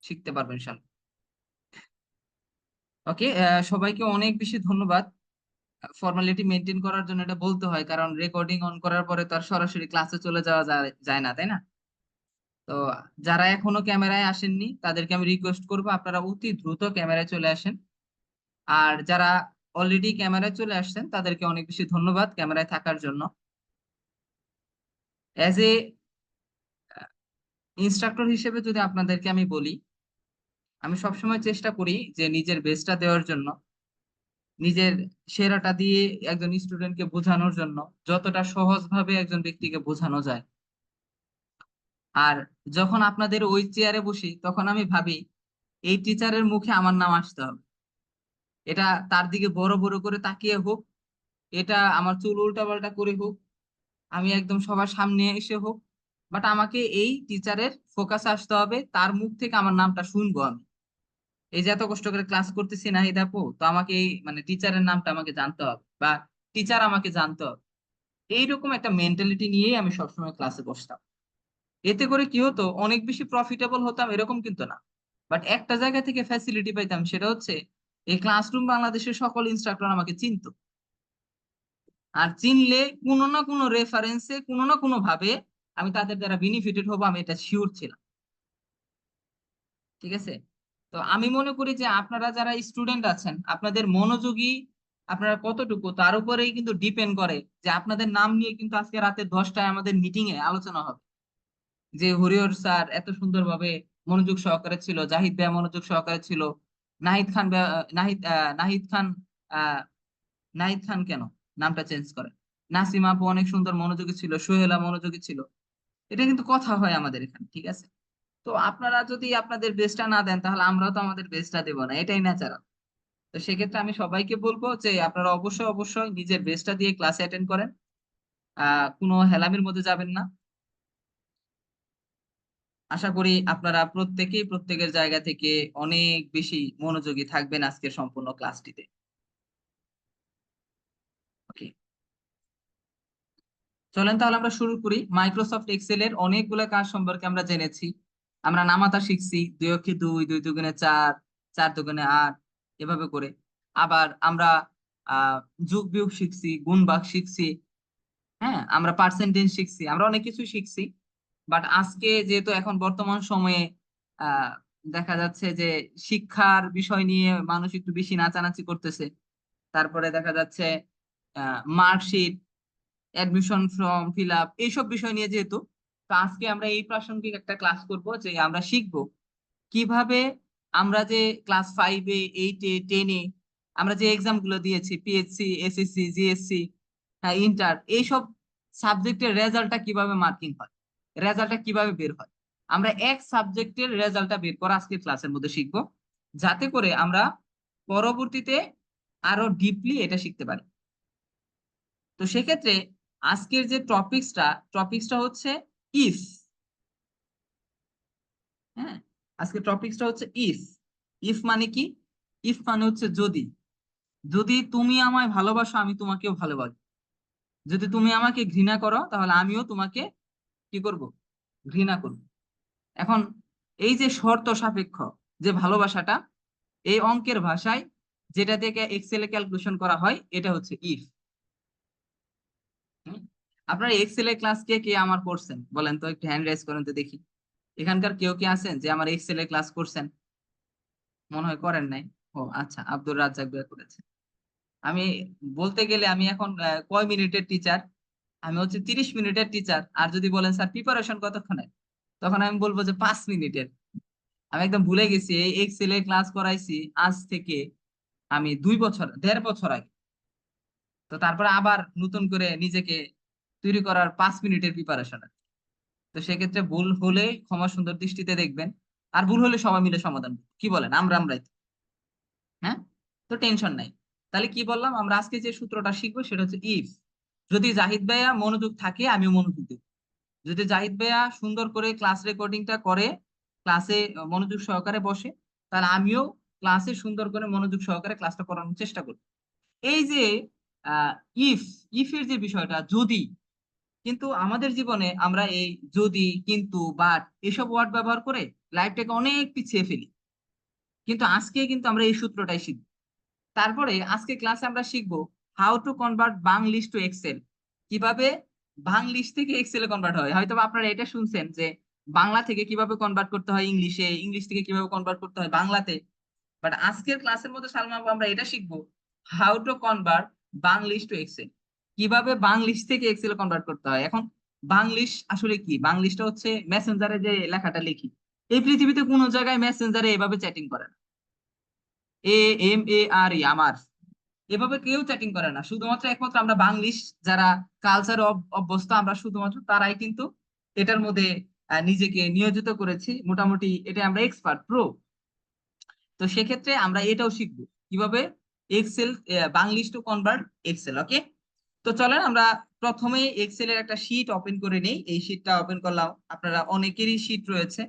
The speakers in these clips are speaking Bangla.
শিখতে পারবো ইনশাল্লাহ। ওকে, সবাইকে অনেক বেশি ধন্যবাদ। ফর্মালিটি মেনটেন করার জন্য এটা বলতে হয়, কারণ রেকর্ডিং অন করার পরে তো আর সরাসরি ক্লাসে চলে যাওয়া যায় না, তাই না? তো যারা এখনো ক্যামেরায় আসেননি তাদেরকে আমি রিকোয়েস্ট করবো আপনারা অতি দ্রুত ক্যামেরায় চলে আসেন। আর যারা অলরেডি ক্যামেরায় চলে আসছেন তাদেরকে অনেক বেশি ধন্যবাদ ক্যামেরায় থাকার জন্য। অ্যাজ এ ইনস্ট্রাক্টর হিসেবে যদি আপনাদেরকে আমি বলি, আমি সবসময় চেষ্টা করি যে নিজের বেস্টটা দেওয়ার জন্য, নিজের সেরাটা দিয়ে একজন স্টুডেন্টকে বোঝানোর জন্য, যতটা সহজভাবে একজন ব্যক্তিকে বোঝানো যায়। আর যখন আপনাদের ওই চেয়ারে বসি তখন আমি ভাবি এই টিচারের মুখে আমার নাম আসতে হবে। এটা তার দিকে বড় বড় করে তাকিয়ে হোক, এটা আমার চুল উল্টা পাল্টা করে হোক, আমি একদম সবার সামনে এসে হোক, বাট আমাকে এই টিচারের ফোকাসে আসতে হবে, তার মুখ থেকে আমার নামটা শুনবো আমি। এই যে এত কষ্ট করে ক্লাস করতেছি নাহিদ আপু, তো আমাকে এই মানে টিচারের নামটা আমাকে জানতে হবে, বা টিচার আমাকে জানতে হবে। এইরকম একটা মেন্টালিটি নিয়েই আমি সবসময় ক্লাসে বসতাম। এতে করে কি হতো, অনেক বেশি প্রফিটেবল হতাম এরকম কিন্তু না, বাট একটা জায়গা থেকে ফ্যাসিলিটি পাইতাম, সেটা হচ্ছে এই ক্লাসরুম বাংলাদেশের সকল ইনস্ট্রাক্টর আমাকে চিনতো। আর চিনলে কোনো না কোনো রেফারেন্সে, কোনো না কোনো ভাবে আমি তাদের দ্বারা বেনিফিটেড হবো, আমি এটা শিওর ছিলাম। ঠিক আছে? তো আমি মনে করি যে আপনারা যারা স্টুডেন্ট আছেন, আপনাদের মনোযোগী আপনারা কতটুকু তার উপরেই কিন্তু ডিপেন্ড করে যে আপনাদের নাম নিয়ে কিন্তু আজকে রাতে 10টায় আমাদের মিটিং এ আলোচনা হবে, যে হরিহর স্যার এত সুন্দরভাবে মনোযোগ সহকারে ছিল, জাহিদ ভাই মনোযোগ সহকারে ছিল, নাহিদ খান নাহিদ খান আহ নাহিদ খান কেন নামটা চেঞ্জ করে, নাসিমা আপু অনেক সুন্দর মনোযোগী ছিল, সোহেলা মনোযোগী ছিল। এটা কিন্তু কথা হয় আমাদের এখানে, ঠিক আছে? তো আপনারা যদি আপনাদের বেস্টটা না দেন তাহলে আমরাও তো আমাদের বেস্টটা দেবো না, এটাই ন্যাচারাল। তো সেক্ষেত্রে আমি সবাইকে বলবো যে আপনারা অবশ্যই অবশ্যই নিজের বেস্টটা দিয়ে ক্লাসে অ্যাটেন্ড করেন, কোনো হেলামির মধ্যে যাবেন না। আশা করি আপনারা প্রত্যেকেই প্রত্যেকের জায়গা থেকে অনেক বেশি মনোযোগী থাকবেন আজকের সম্পূর্ণ ক্লাসটিতে। ওকে, চলেন তাহলে আমরা শুরু করি। মাইক্রোসফট এক্সেল এর অনেকগুলো কাজ সম্পর্কে আমরা জেনেছি। আমরা নামাতা শিখছি, 2 অক্ষে 2, 2 দুগুণে 4, 4 দুগুণে 8, এভাবে করে। আবার আমরা আহ যোগ বিয়োগ শিখছি, গুণ ভাগ শিখছি। হ্যাঁ, আমরা পার্সেন্টেজ শিখছি, আমরা অনেক কিছু শিখছি। বাট আজকে যেহেতু এখন বর্তমান সময়ে আহ দেখা যাচ্ছে যে শিক্ষার বিষয় নিয়ে মানুষ একটু বেশি নাচানাচি করতেছে। তারপরে দেখা যাচ্ছে marksheet, admission form fill up, এইসব বিষয় নিয়ে যেহেতু, তো আজকে আমরা এই প্রাসঙ্গিক একটা ক্লাস করব, যে আমরা শিখবো কিভাবে আমরা যে ক্লাস 5-এ 8-এ 10-এ আমরা যে এক্সাম গুলো দিয়েছি, পিএসসি, এসএসসি, জিএসসি, হ্যাঁ ইন্টার, এইসব সাবজেক্টের রেজাল্টটা কিভাবে মার্কিং হয়, রেজাল্টটা কিভাবে বের হয়, আমরা এক সাবজেক্টের রেজাল্টটা বের করা আজকে ক্লাসের মধ্যে শিখবো, যাতে করে আমরা পরবর্তীতে আরো ডিপলি এটা শিখতে পারি। তো সেক্ষেত্রে আজকের যে টপিক্সটা হচ্ছে ইফ। হ্যাঁ, আজকে টপিকসটা হচ্ছে ইফ। ইফ মানে কি? ইফ মানে হচ্ছে যদি। যদি তুমি আমায় ভালোবাসো আমি তোমাকেও ভালোবাসি, যদি তুমি আমাকে ঘৃণা করো তাহলে আমিও তোমাকে কি করব? ঘৃণা করব। এখন এই যে শর্ত সাপেক্ষ যে ভালোবাসাটা, এই অঙ্কের ভাষায় যেটা থেকে এক্সেলে ক্যালকুলেশন করা হয়, এটা হচ্ছে ইফ। আপনারা এক্সেল এর ক্লাস কে কে আমার করছেন বলেন তো, একটু হ্যান্ড রাইজ করেন তো দেখি। এখানকার কেউ কি আছেন যে আমার এক্সেল এর ক্লাস করছেন? মনে হয় করেন নাই। ও আচ্ছা, আব্দুর রাজ্জাক ভাই করেছে। আমি বলতে গেলে আমি এখন কয় মিনিটের টিচার, আমি হচ্ছে 30 মিনিটের টিচার। আর যদি বলেন স্যার প্রিপারেশন কতক্ষণে, তখন আমি বলবো যে 5 মিনিটের। আমি একদম ভুলে গেছি এই এক্সেল এ ক্লাস করাইছি আজ থেকে আমি 2 বছর, 1.5 বছর আগে। তো তারপরে আবার নতুন করে নিজেকে তৈরি করার 5 মিনিটের প্রিপারেশন। তো সেক্ষেত্রে ভুল হলে ক্ষমা সুন্দর দৃষ্টিতে দেখবেন। আর ভুল হলে সবাই মিলে সমাধান করবো। কি বলেন? আমরাই তো। হ্যাঁ, তো টেনশন নাই। তাহলে কি বললাম, আমরা আজকে যে সূত্রটা শিখবো সেটা হচ্ছে ইফ। যদি জাহিদ ভাইয়া মনোযোগ থাকে আমিও মনোযোগ দেব, যদি জাহিদ ভাইয়া সুন্দর করে ক্লাস রেকর্ডিংটা করে, ক্লাসে মনোযোগ সহকারে বসে, তাহলে আমিও ক্লাসে সুন্দর করে মনোযোগ সহকারে ক্লাসটা করানোর চেষ্টা করব। এই যে ইফ, ইফ এর যে বিষয়টা, যদি, কিন্তু আমাদের জীবনে আমরা এই যদি, কিন্তু, বাট এসব ওয়ার্ড ব্যবহার করে লাইফটাকে অনেক পিছিয়ে ফেলি। কিন্তু আজকে কিন্তু আমরা এই সূত্রটাই শিখবো। তারপরে আজকে ক্লাসে আমরা শিখবো how to convert Banglish to Excel. কিভাবে বাংলিশ থেকে এক্সেলে কনভার্ট হয়। হয়তো বা আপনারা এটা শুনছেন যে বাংলা থেকে কিভাবে কনভার্ট করতে হয় ইংলিশে, ইংলিশ থেকে কিভাবে কনভার্ট করতে হয় বাংলাতে। বাট আজকের ক্লাসের মধ্যে সালমা আপু আমরা এটা শিখবো how to convert Banglish to Excel. কিভাবে বাংলিশ থেকে এক্সেলে কনভার্ট করতে হয়। এখন বাংলিশ আসলে কি? বাংলিশটা হচ্ছে মেসেঞ্জারে যে লেখাটা লিখি। এই পৃথিবীতে কোনো জায়গায় মেসেঞ্জারে এভাবে চ্যাটিং করে না। AMARE, আমার। এভাবে কেউ চ্যাটিং করে না, শুধুমাত্র একমাত্র আমরা বাংলিশ যারা কালচার অভ্যস্ত আমরা শুধুমাত্র তারাই কিন্তু এটার মধ্যে নিজেকে নিয়োজিত করেছি। মোটামুটি এটা আমরা এক্সপার্ট প্রো। তো সেক্ষেত্রে আমরা এটাও শিখবো কিভাবে Excel, Banglish to convert Excel. Okay, তো চলেন আমরা প্রথমে এক্সেল এর একটা শীট ওপেন করে নেই। এই শীটটা ওপেন করলাম, আপনারা অনেকেরই শীট রয়েছে।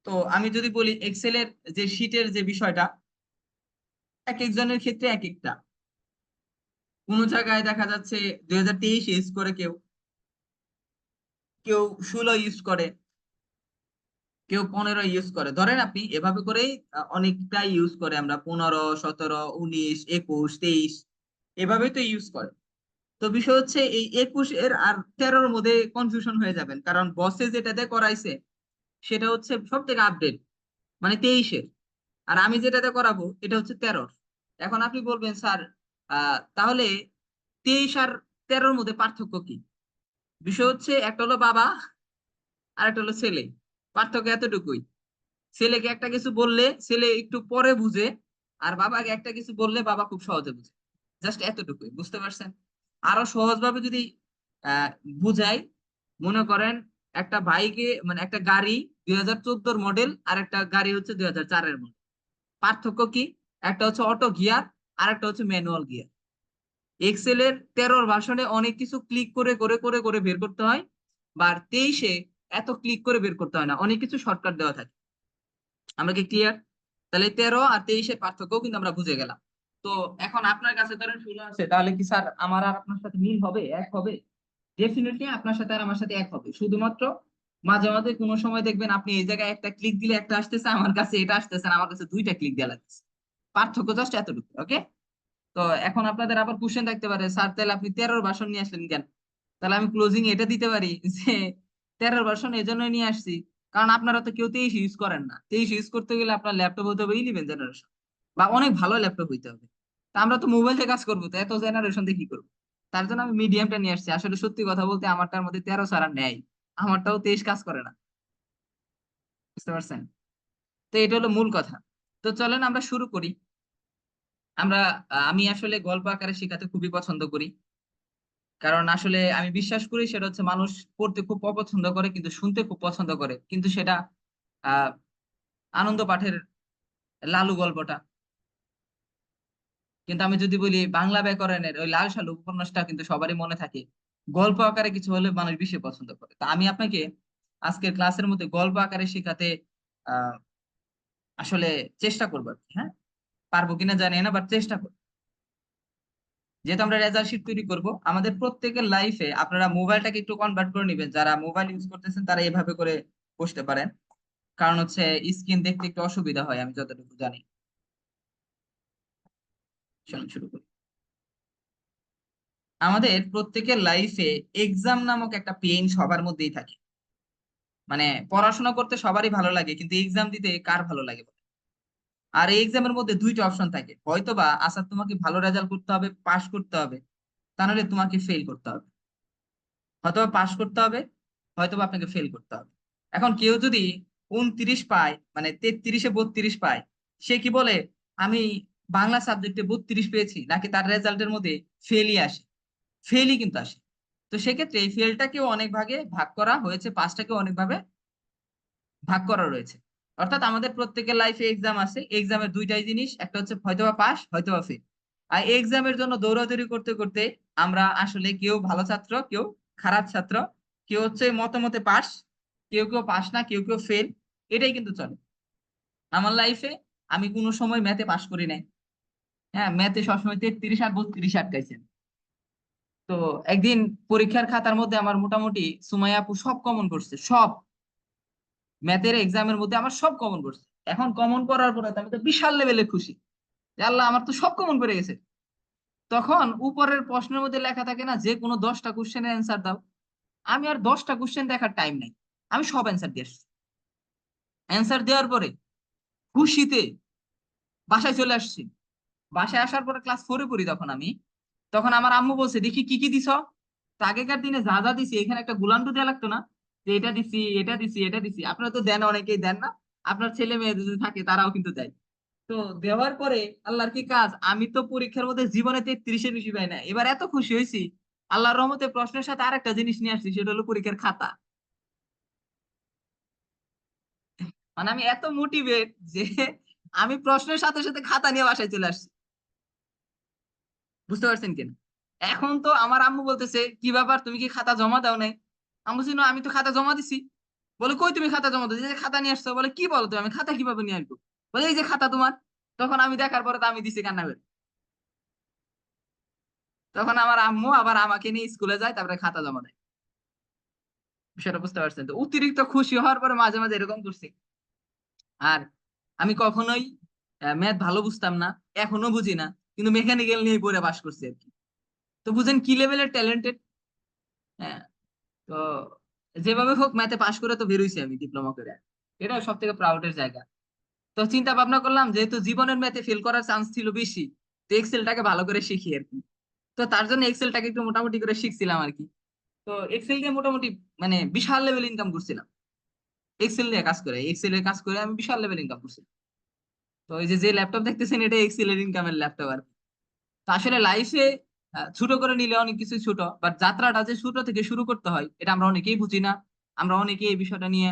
তো আমি যদি বলি এক্সেলের যে শীটের যে বিষয়টা, এক একজনের ক্ষেত্রে এক একটা। কোন জায়গায় দেখা যাচ্ছে 2023 ইউজ করে কেউ, কেউ 16 ইউজ করে, কেউ 15 ইউজ করে। ধরেন আপনি এভাবে করেই অনেকটা ইউজ করে, আমরা 15, 17, 19, 21, 23 এভাবেই তো ইউজ করে। তো বিষয় হচ্ছে এই 21 এর আর 13-র মধ্যে কনফিউশন হয়ে যাবেন, কারণ বসে যেটাতে করাইছে সেটা হচ্ছে সব থেকে আপডেট, মানে 23-এর। আর আমি যেটাতে করাবো এটা হচ্ছে 13-র। এখন আপনি বলবেন স্যার তাহলে 23 আর 13-র মধ্যে পার্থক্য কি? বিষয় হচ্ছে একটা হলো বাবা আর একটা হলো ছেলে। পার্থক্য এতটুকুই। ছেলেকে একটা কিছু বললে ছেলে একটু পরে বুঝে, আর বাবাকে একটা কিছু বললে বাবা খুব সহজে বুঝে। জাস্ট এতটুকুই, বুঝতে পারছেন? আরো সহজ ভাবে যদি আহ বুঝাই, মনে করেন একটা বাইকে, মানে একটা গাড়ি 2014-র মডেল আর একটা গাড়ি হচ্ছে 2004-এর মডেল। পার্থক্য কি? একটা হচ্ছে অটো গিয়ার আর একটা হচ্ছে ম্যানুয়াল গিয়ার। এক্সেলের 13-র ভার্সনে অনেক কিছু ক্লিক করে করে করে করে বের করতে হয়, বা 23-এ এত ক্লিক করে বের করতে হয় না, অনেক কিছু শর্টকাট দেওয়া থাকে। আমরা কি ক্লিয়ার? তাহলে 13 আর 23-এর পার্থক্য কিন্তু আমরা বুঝে গেলাম। তো এখন আপনার কাছে ধরেন 16 আছে, তাহলে কি স্যার আমার আর আপনার সাথে মিল হবে, এক হবে? ডেফিনেটলি আপনার সাথে আর আমার সাথে এক হবে। শুধুমাত্র মাঝে মাঝে কোনো সময় দেখবেন আপনি এই জায়গায় একটা ক্লিক দিলে একটা আসতেছে, আমার কাছে এটা আসতেছে না, আমার কাছে দুইটা ক্লিক দেওয়া লাগতেছে। পার্থক্য জাস্ট এতটুকু। ওকে, তো এখন আপনাদের আবার কোশ্চেন থাকতে পারে, স্যার তাহলে আপনি 13-র ভার্সন নিয়ে আসলেন কেন? তাহলে আমি ক্লোজিং এটা দিতে পারি যে 13-র ভার্সন এজন্য নিয়ে আসছি কারণ আপনারা তো কেউ 23 ইউজ করেন না। 23 ইউজ করতে গেলে আপনার ল্যাপটপ হতে হবে 11 জেনারেশন, বা অনেক ভালো ল্যাপটপ হইতে হবে। তা আমরা তো মোবাইল দিয়ে কাজ করবো, তো এত জেনারেশন দিয়ে কি করবো? তার জন্য আমি মিডিয়ামটা নিয়ে আসছি। আসলে সত্যি কথা বলতে আমারটার মধ্যে 13 ছাড়া নেই, আমারটাও 23 কাজ করে না। বুঝতে পারছেন? তো এটা হলো মূল কথা। তো চলেন আমরা শুরু করি। আমরা আমি আসলে গল্প আকারে শেখাতে খুবই পছন্দ করি, কারণ আসলে আমি বিশ্বাস করি সেটা হচ্ছে মানুষ পড়তে খুব অপছন্দ করে কিন্তু শুনতে খুব পছন্দ করে, কিন্তু সেটা আহ আনন্দ পাঠের লালু গল্পটা। কিন্তু আমি যদি বলি বাংলা ব্যাকরণের ওই লাল সালু উপন্যাসটা কিন্তু সবারই মনে থাকে। গল্প আকারে কিছু হলে মানুষ বেশি পছন্দ করে। তা আমি আপনাকে আজকের ক্লাসের মধ্যে গল্প আকারে শেখাতে আহ আসলে চেষ্টা করবো আর কি। হ্যাঁ, পারবো কিনা জানি না, বাট চেষ্টা করবো। যেহেতু আমরা রেজাল্ট শিট তৈরি করব, আমাদের প্রত্যেকের লাইফে আপনারা মোবাইলটাকে একটু কনভার্ট করে নেবেন। যারা মোবাইল ইউজ করতেছেন তারা এভাবে করে বসতে পারেন, কারণ হচ্ছে স্ক্রিন দেখতে একটু অসুবিধা হয় আমি যতটুকু জানি। চলুন শুরু করি। আমাদের প্রত্যেকের লাইফে এক্সাম নামক একটা পেইন সবার মধ্যেই থাকে। মানে পড়াশোনা করতে সবারই ভালো লাগে, কিন্তু এক্সাম দিতে কার ভালো লাগে বলেন? আর এই এক্সামের মধ্যে দুইটা অপশন থাকে, হয়তোবা আচ্ছা তোমাকে ভালো রেজাল্ট করতে হবে, পাশ করতে হবে, তা নাহলে তোমাকে ফেল করতে হবে। হয়তোবা পাশ করতে হবে, হয়তোবা আপনাকে ফেল করতে হবে। এখন কেউ যদি 29 পায়, মানে 33-এ 32 পায়, সে কি বলে আমি বাংলা সাবজেক্টে 32 পেয়েছি, নাকি তার রেজাল্টের মধ্যে ফেলই আসে? ফেলই কিন্তু আসে। তো সেক্ষেত্রে এই ফেলটাকেও অনেক ভাগে ভাগ করা হয়েছে, পাঁচটাকেও অনেক ভাবে ভাগ করা রয়েছে। অর্থাৎ আমাদের প্রত্যেকের লাইফে এক্সাম আছে, এক্সামের দুইটাই জিনিস, একটা হচ্ছে হয়তোবা পাস হয়তোবা ফেল। আর এক্সামের জন্য দৌড়াদৌড়ি করতে করতে আমরা আসলে কেউ ভালো ছাত্র, কেউ খারাপ ছাত্র, কেউ হচ্ছে মতে পাস, কেউ কেউ পাস না, কেউ কেউ ফেল, এটাই কিন্তু চলে আমার লাইফে। আমি কোনো সময় ম্যাথে পাস করি নাই। হ্যাঁ, ম্যাথে সবসময় 33 আর 32 আটকাইছে। তো একদিন পরীক্ষার খাতার মধ্যে আমার মোটামুটি সুমাইয়া আপু সব কমন করছে, সব ম্যাথের এক্সামের মধ্যে আমার সব কমন করছে। এখন কমন করার পরে তো আমি তো বিশাল লেভেলে খুশি যে আল্লাহ আমার তো সব কমন করে গেছে। তখন উপরের প্রশ্নের মধ্যে লেখা থাকে না যে কোনো 10টা কোশ্চেনের অ্যান্সার দাও। আমি আর 10টা কোশ্চেন দেখার টাইম নাই, আমি সব অ্যান্সার দিয়ে আসছি। অ্যান্সার দেওয়ার পরে খুশিতে বাসায় চলে আসছি। বাসায় আসার পরে ক্লাস 4-এ পড়ি তখন আমি। তখন আমার আম্মু বলছে দেখি কি কি দিছ। তো আগেকার দিনে যা যা দিছি এখানে একটা গুলান্ডু দেওয়া লাগতো না, যে এটা দিছি এটা দিছি এটা দিছি। আপনারা তো দেন, অনেকেই দেন না, আপনার ছেলে মেয়ে যদি থাকে তারাও কিন্তু দেয়। তো দেওয়ার পরে আল্লাহর কি কাজ, আমি তো পরীক্ষার মধ্যে জীবনে 33-এর বেশি পাই না, এবার এত খুশি হয়েছি। আল্লাহর রহমতে প্রশ্নের সাথে আরেকটা জিনিস নিয়ে আসছি, সেটা হলো পরীক্ষার খাতা। মানে আমি এত মোটিভেট যে আমি প্রশ্নের সাথে সাথে খাতা নিয়ে বাসায় চলে আসছি। বুঝতে পারছেন কিনা? এখন তো আমার আম্মু বলতেছে কি ব্যাপার, তুমি কি খাতা জমা দাও নাই? আমি বলছি না, আমি তো খাতা জমা দিছি। বলে কই তুমি খাতা জমা দিয়েছো, এই যে খাতা নিয়ে আসছো। বলে কি বলো তুমি, আমি খাতা কিভাবে নিয়ে আসবো? বলে এই যে খাতা তোমার। তখন আমি দেখার পরে তো আমি দিছি কান্না করে। তখন আমার আম্মু আবার আমাকে নিয়ে স্কুলে যায়, তারপরে খাতা জমা দেয়। সেটা বুঝতে পারছেন তো, অতিরিক্ত খুশি হওয়ার পরে মাঝে মাঝে এরকম করছি। আর আমি কখনোই ম্যাথ ভালো বুঝতাম না, এখনো বুঝি না, কিন্তু মেকানিক্যাল নিয়ে পড়ে পাশ করছি আর কি। তো বুঝেন কি লেভেলের ট্যালেন্টেড। হ্যাঁ। তো যেভাবে হোক ম্যাথে পাশ করে তো বেরোইছি আমি ডিপ্লোমা করে। এটা সব থেকে প্রাউডের জায়গা। তো চিন্তা ভাবনা করলাম যেহেতু জীবনের ম্যাথে ফেল করার চান্স ছিল বেশি, তো এক্সেলটাকে ভালো করে শিখি আর কি। তো তার জন্য এক্সেলটাকে একটু মোটামুটি করে শিখছিলাম আর কি। তো এক্সেল দিয়ে মোটামুটি মানে বিশাল লেভেল ইনকাম করছিলাম। এক্সেল নিয়ে কাজ করে, এক্সেল এর কাজ করে আমি বিশাল লেভেল ইনকাম করছিলাম। তো এই যে যে ল্যাপটপ দেখতেছেন, এটা এক্সেল এর ইনকামের ল্যাপটপ আর কি। তো আসলে লাইফে ছোট করে নিলে অনেক কিছু ছোট, বাট যাত্রাটা যে ছোট থেকে শুরু করতে হয় এটা আমরা অনেকেই বুঝি না। আমরা অনেকেই এই বিষয়টা নিয়ে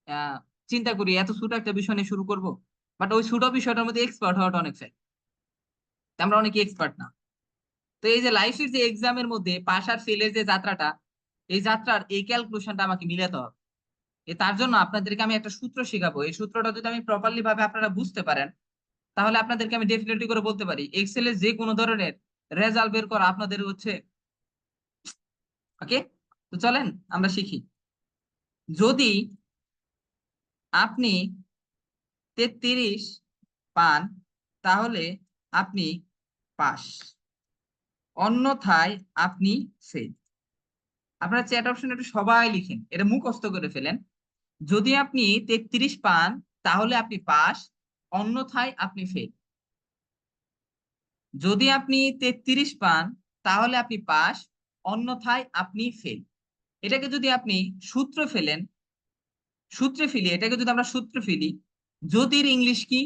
আহ, চিন্তা করি এত ছোট একটা বিষয় নিয়ে শুরু করব, বাট ওই ছোট বিষয়টার মধ্যে এক্সপার্ট হওয়াটা অনেক চাই। আমরা অনেকে এক্সপার্ট না। তো এই যে লাইফের যে এক্সামের মধ্যে পাস আর ফেলের যে যাত্রাটা, এই যাত্রার এই ক্যালকুলেশনটা আমাকে মিলাতে হবে। তার জন্য আপনাদেরকে আমি একটা সূত্র শেখাবো। এই সূত্রটা যদি আমি প্রপারলি ভাবে আপনারা বুঝতে পারেন, তাহলে আপনাদেরকে আমি ডেফিনেটলি করে বলতে পারি এক্সেল এর যে কোনো ধরনের রেজাল্ট বের করা আপনাদের হচ্ছে। ওকে, তো চলেন আমরা শিখি। যদি আপনি 33 পান তাহলে আপনি পাস, অন্যথায় আপনি ফেল। আপনারা চ্যাট অপশনে একটু সবাই লিখেন, এটা মুখস্থ করে ফেলেন। যদি আপনি 33 পান তাহলে আপনি পাস, অন্যথায় আপনি ফেল। যদি আপনি 33 পান তাহলে আপনি পাস, অন্যথায় আপনি ফেল। এটাকে যদি আপনি সূত্র ফেলেন, সূত্রে ফেলি, এটাকে যদি আমরা সূত্রে ফেলি, যদির ইংলিশ কি?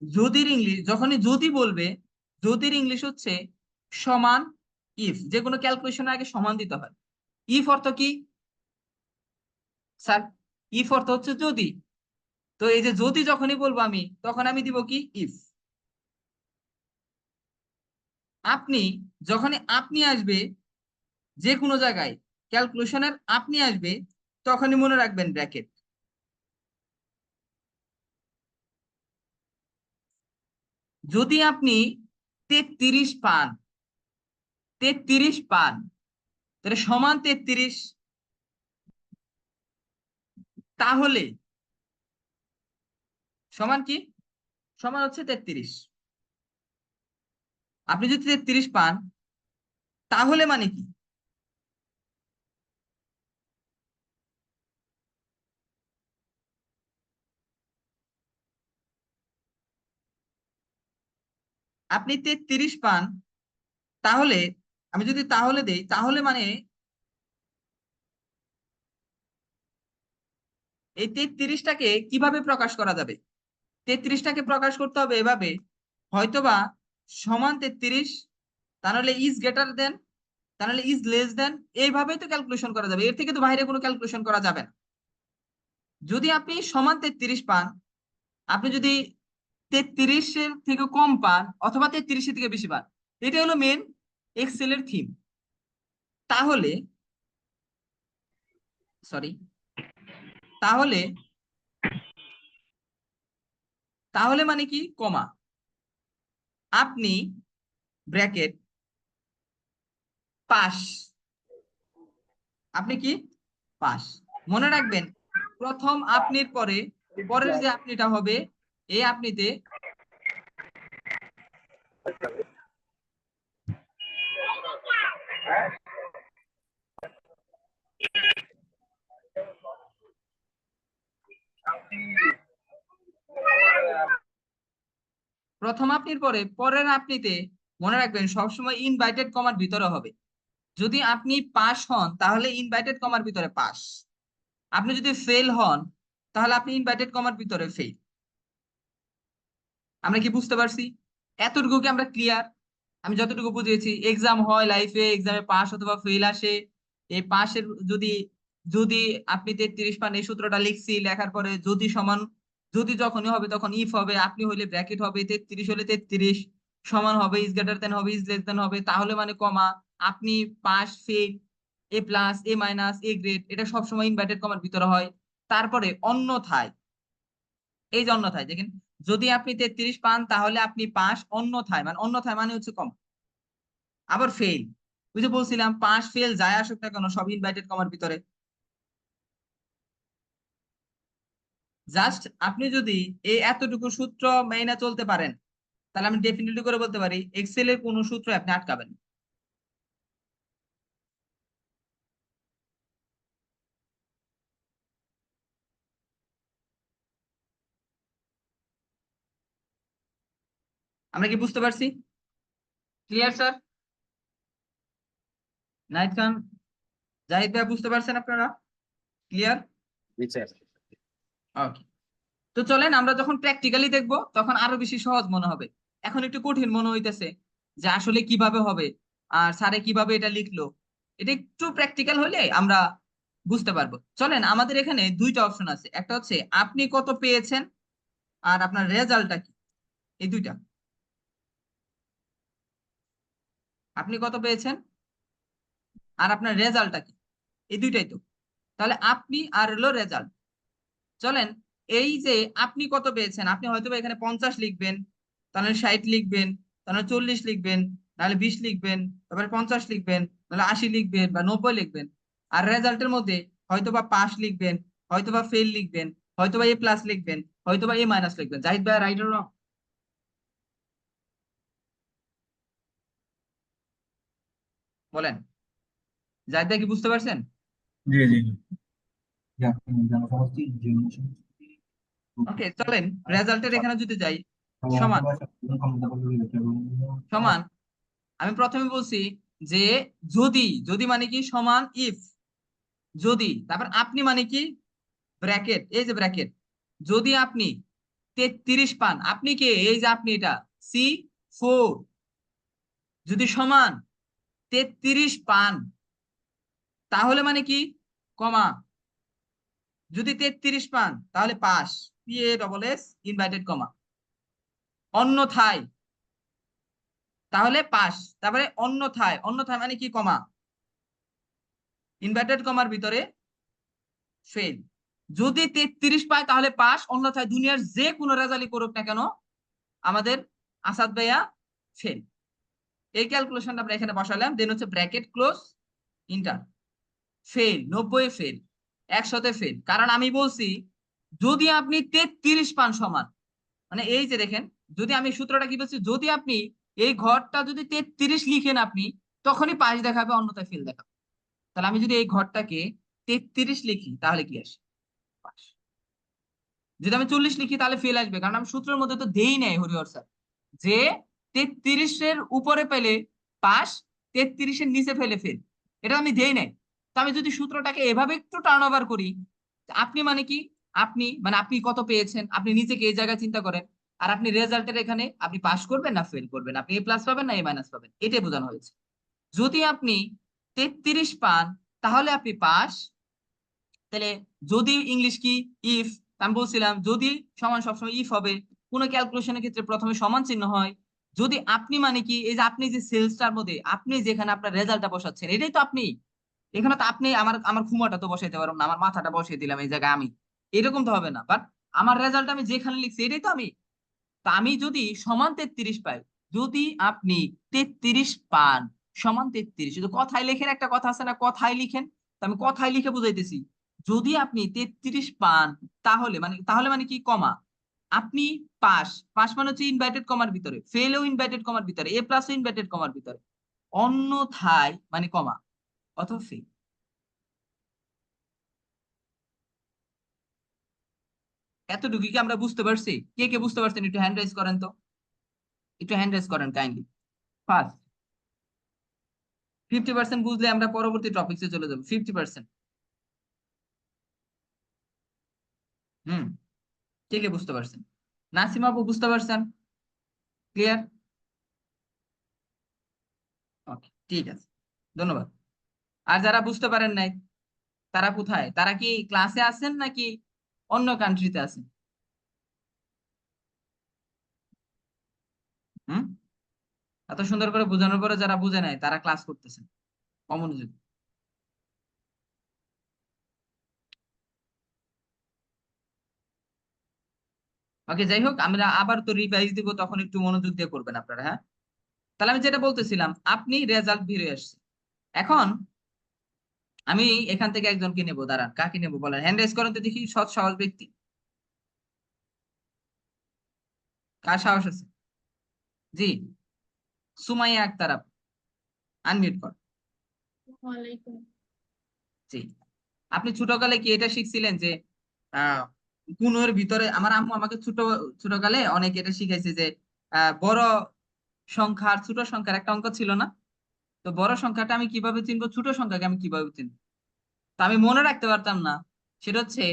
যদির ইংলিশ যখনই যদি বলবে, যদির ইংলিশ হচ্ছে সমান ইফ। যে কোনো ক্যালকুলেশনের আগে সমান দিতে হয়। ইফ অর্থ কি স্যার? ইফ অর্থ হচ্ছে যদি। তো এই যে যদি যখনই বলবো আমি, তখন আমি দিব কি ইফ। আপনি যখনই আপনি আসবে, যে কোনো জায়গায় ক্যালকুলেশনের আপনি আসবে, তখনই মনে রাখবেন ব্র্যাকেট। যদি আপনি 33 পান, 33 পান, তাহলে সমান 33, তাহলে সমান কি? সমান হচ্ছে 33। আপনি যদি 33 পান তাহলে মানে কি? আপনি 33 পান তাহলে, আমি যদি তাহলে দেই, তাহলে মানে এই 33টাকে কিভাবে প্রকাশ করা যাবে? 33টাকে প্রকাশ করতে হবে এভাবে, হয়তোবা সমান 33, তা নাহলে ইজ গ্রেটার দেন, তা নাহলে ইজ লেস দেন। এইভাবেই তো ক্যালকুলেশন করা যাবে, এর থেকে তো বাইরে কোনো ক্যালকুলেশন করা যাবে না। যদি আপনি সমান 33 পান, আপনি যদি 33-এর থেকে কম পান অথবা 33-এর থেকে বেশি পান, এটা হলো মেন এক্সেল এর থিম। তাহলে সরি, তাহলে তাহলে মানে কি, কমা, আপনি ব্র্যাকেট পাস। আপনি কি পাস। মনে রাখবেন প্রথম আপনির পরে পরের যে আপনিটা হবে এই আপনিতে প্রথম আপনির পরে পরের আপনিতে মনে রাখবেন সবসময় ইনভাইটেড কমার ভিতরে হবে। যদি আপনি পাস হন তাহলে ইনভাইটেড কমার ভিতরে পাস, আপনি যদি ফেল হন তাহলে আপনি ইনভাইটেড কমার ভিতরে ফেল। আমরা কি বুঝতে পারছি? এতটুকু কি আমরা ক্লিয়ার? আমি যতটুকু বুঝিয়েছি, এক্সাম হয় লাইফে, এক্সামে পাস অথবা ফেল আসে। এই পাশের যদি যদি আপনি 33 পান, এই সূত্রটা লিখছি, লেখার পরে যদি সমান, যদি যখনই হবে তখন ইফ হবে, আপনি হলে ব্র্যাকেট হবে, 33 হলে 33 সমান হবে, ইজ গ্রেটার দেন হবে, ইজ লেস দেন হবে, তাহলে মানে কমা, আপনি pass fail, A plus A minus A grade, এটা সবসময় ইনভার্টেড কমার ভিতরে হয়। তারপরে অন্যথায়, এই যে অন্যথায় দেখেন, যদি আপনি 33 পান তাহলে আপনি পাস, অন্যথায় মানে অন্যথায় মানে হচ্ছে কম। আবার ফেল, ওই যে বলছিলাম পাস ফেল যায় আসুক না কেন সব ইনভাইটেড কমার ভিতরে। জাস্ট আপনি যদি এই এতটুকু সূত্র মেনে চলতে পারেন তাহলে আমি ডেফিনেটলি করে বলতে পারি এক্সেল এর কোন সূত্র আপনি আটকাবেন না। আমরা কি বুঝতে পারছি? Clear sir? নাহিদ খান, জাহিদ ভাই, বুঝতে পারছেন আপনারা? ক্লিয়ার? জি স্যার। ওকে। তো চলেন আমরা যখন প্র্যাকটিক্যালি দেখবো তখন আরো বেশি সহজ মনে হবে। এখন একটু কঠিন মনে হইতেছে যে আসলে কিভাবে হবে আর স্যারে কিভাবে এটা লিখলো। এটা একটু প্র্যাকটিক্যাল হলে আমরা বুঝতে পারবো। চলেন, আমাদের এখানে দুইটা অপশন আছে, একটা হচ্ছে আপনি কত পেয়েছেন আর আপনার রেজাল্টটা কি। এই দুইটা, আপনি কত পেয়েছেন আর আপনার রেজাল্টটা কি, এই দুইটাই তো। তাহলে আপনি আর হলো রেজাল্ট। চলেন, এই যে আপনি কত পেয়েছেন, আপনি হয়তো বা এখানে 50 লিখবেন, তাহলে 60 লিখবেন, তাহলে 40 লিখবেন, নাহলে 20 লিখবেন, তারপরে 50 লিখবেন, নাহলে 80 লিখবেন বা 90 লিখবেন। আর রেজাল্টের মধ্যে হয়তো বা পাস লিখবেন, হয়তো বা ফেল লিখবেন, হয়তো বা এ প্লাস লিখবেন, হয়তো বা এ মাইনাস লিখবেন। জাহিদ ভাই, রাইট অর রং? বলেন, জাহিদ ভাই কি বুঝতে পারছেন? জি জি জি। যে আপনি জনসমষ্টি জনসমষ্টি ওকে, চলেন রেজাল্টের এখানে যদি যাই, সমান ক্ষমতা সমান, আমি প্রথমে বলছি যে যদি, যদি মানে কি সমান ইফ, যদি, তারপর আপনি মানে কি ব্র্যাকেট, এই যে ব্র্যাকেট, যদি আপনি 33 পান, আপনি কে, এই যে আপনি, এটা C4, যদি সমান 33 পান তাহলে মানে কি কমা, যদি 33 পান তাহলে পাস, PASS ইনভার্টেড কমা, অন্যথায় তাহলে পাস, তারপরে অন্যথায়, অন্যথায় মানে কি কমা, ইনভার্টেড কমার ভিতরে ফেল। যদি 33 পায় তাহলে পাস, অন্যথায় দুনিয়ার যে কোনো রেজাল্টই করুক না কেন আমাদের আসাদ ভাইয়া ফেল। এই ক্যালকুলেশনটা আমরা এখানে বসালাম, দেন হচ্ছে bracket close, enter, fail 90 fail, 100তে ফেল। কারণ আমি বলছি যদি আপনি 33 পান সমান, মানে এই যে দেখেন, যদি আমি সূত্রটা কি বলছি, যদি আপনি এই ঘরটা যদি 33 লিখেন আপনি তখনই পাস দেখাবে, অন্যথায় ফেল দেখাবে। তাহলে আমি যদি এই ঘরটাকে 33 লিখি তাহলে কি আসে? পাস। যদি আমি 40 লিখি তাহলে ফেল আসবে, কারণ আমি সূত্রের মধ্যে তো দেই নাই হরিহর স্যার যে 33-এর উপরে পেলে পাস, 33-এর নিচে ফেলে ফেল, এটা আমি দেই নাই। তো আমি যদি সূত্রটাকে এভাবে একটু টার্ন ওভার করি, আপনি মানে কি, আপনি মানে আপনি কত পেয়েছেন, আপনি নিজেকে এই জায়গায় চিন্তা করেন, আর আপনি রেজাল্টের এখানে আপনি পাস করবেন না ফেল করবেন, আপনি এ প্লাস পাবেন না এ মাইনাস পাবেন, এটাই বোঝানো হয়েছে। যদি আপনি 33 পান তাহলে আপনি পাস। তাহলে যদি ইংলিশ কি ইফ, আমি বলছিলাম যদি সমান সবসময় ইফ হবে, কোনো ক্যালকুলেশনের ক্ষেত্রে প্রথমে সমান চিহ্ন হয়। যদি আপনি মানে কি, এই যে আপনি যে সেলসটার মধ্যে আপনি যেখানে আপনার রেজাল্টটা বসাচ্ছেন এটাই তো আপনি, এখানে তো আপনি আমার আমার খুমাটা তো বসাইতে পারবো না, আমার মাথাটা বসিয়ে দিলাম এই জায়গায় আমি, এরকম তো হবে না, বাট আমার রেজাল্ট আমি যেখানে লিখছি এটাই তো আমি। তা আমি যদি সমান 33 পাই, যদি আপনি 33 পান সমান 33। শুধু কথায় লেখেন, একটা কথা আছে না, কথায় লিখেন, তো আমি কথায় লিখে বুঝাইতেছি। যদি আপনি 33 পান, তাহলে মানে কি, কমা, আপনি পাস। পাস মানে হচ্ছে ইনভার্টেড কমার ভিতরে, ফেলও ইনভার্টেড কমার ভিতরে, এ প্লাস ইনভার্টেড কমার ভিতরে, অন্যথায় মানে কমা অথবা ফেল। এতটুকু কি আমরা বুঝতে পারছি? কে কে বুঝতে পারছেন একটু হ্যান্ড রাইজ করেন তো, একটু হ্যান্ড রাইজ করেন কাইন্ডলি। ফার্স্ট 50% বুঝলে আমরা পরবর্তী টপিকসে চলে যাবো। 50%। হুম, কে কে বুঝতে পারছেন? নাসিমা আপু বুঝতে পারছেন? ক্লিয়ার? ওকে, ঠিক আছে, ধন্যবাদ। আর যারা বুঝতে পারেন নাই, তারা কোথায়? তারা কি ক্লাসে আছেন নাকি অন্য কান্ট্রিতে আছেন? হুম, এত সুন্দর করে বোঝানোর পরে যারা বুঝে নাই তারা ক্লাস করতেছেন অমনোযোগী। ওকে, যাই হোক, আমরা আবার তো রিভাইজ দিব, তখন একটু মনোযোগ দিয়ে করবেন আপনারা, হ্যাঁ? তাহলে আমি যেটা বলতেছিলাম, আপনি রেজাল্ট বের হয়ে আসছে। এখন আমি এখান থেকে একজনকে নেবো, দাঁড়ান, কাকে নেবো বলেন? হ্যান্ড রাইজ করেন তো দেখি, সৎ সাহস ব্যক্তি, কার সাহস আছে? জি, সুমাইয়া আক্তার, আনমিউট কর। ওয়ালাইকুম। জি, আপনি ছোটকালে কি এটা শিখছিলেন যে আহ গুণের ভিতরে, আমার আম্মু আমাকে ছোটকালে অনেক এটা শিখাইছে যে বড় সংখ্যার ছোট সংখ্যার একটা অঙ্ক ছিল না? তো বড় সংখ্যাটা আমি কিভাবে চিনবো, ছোট সংখ্যাকে আমি কিভাবে চিনবো? তা আমি মনে রাখতে পারতাম না। সেটা হচ্ছে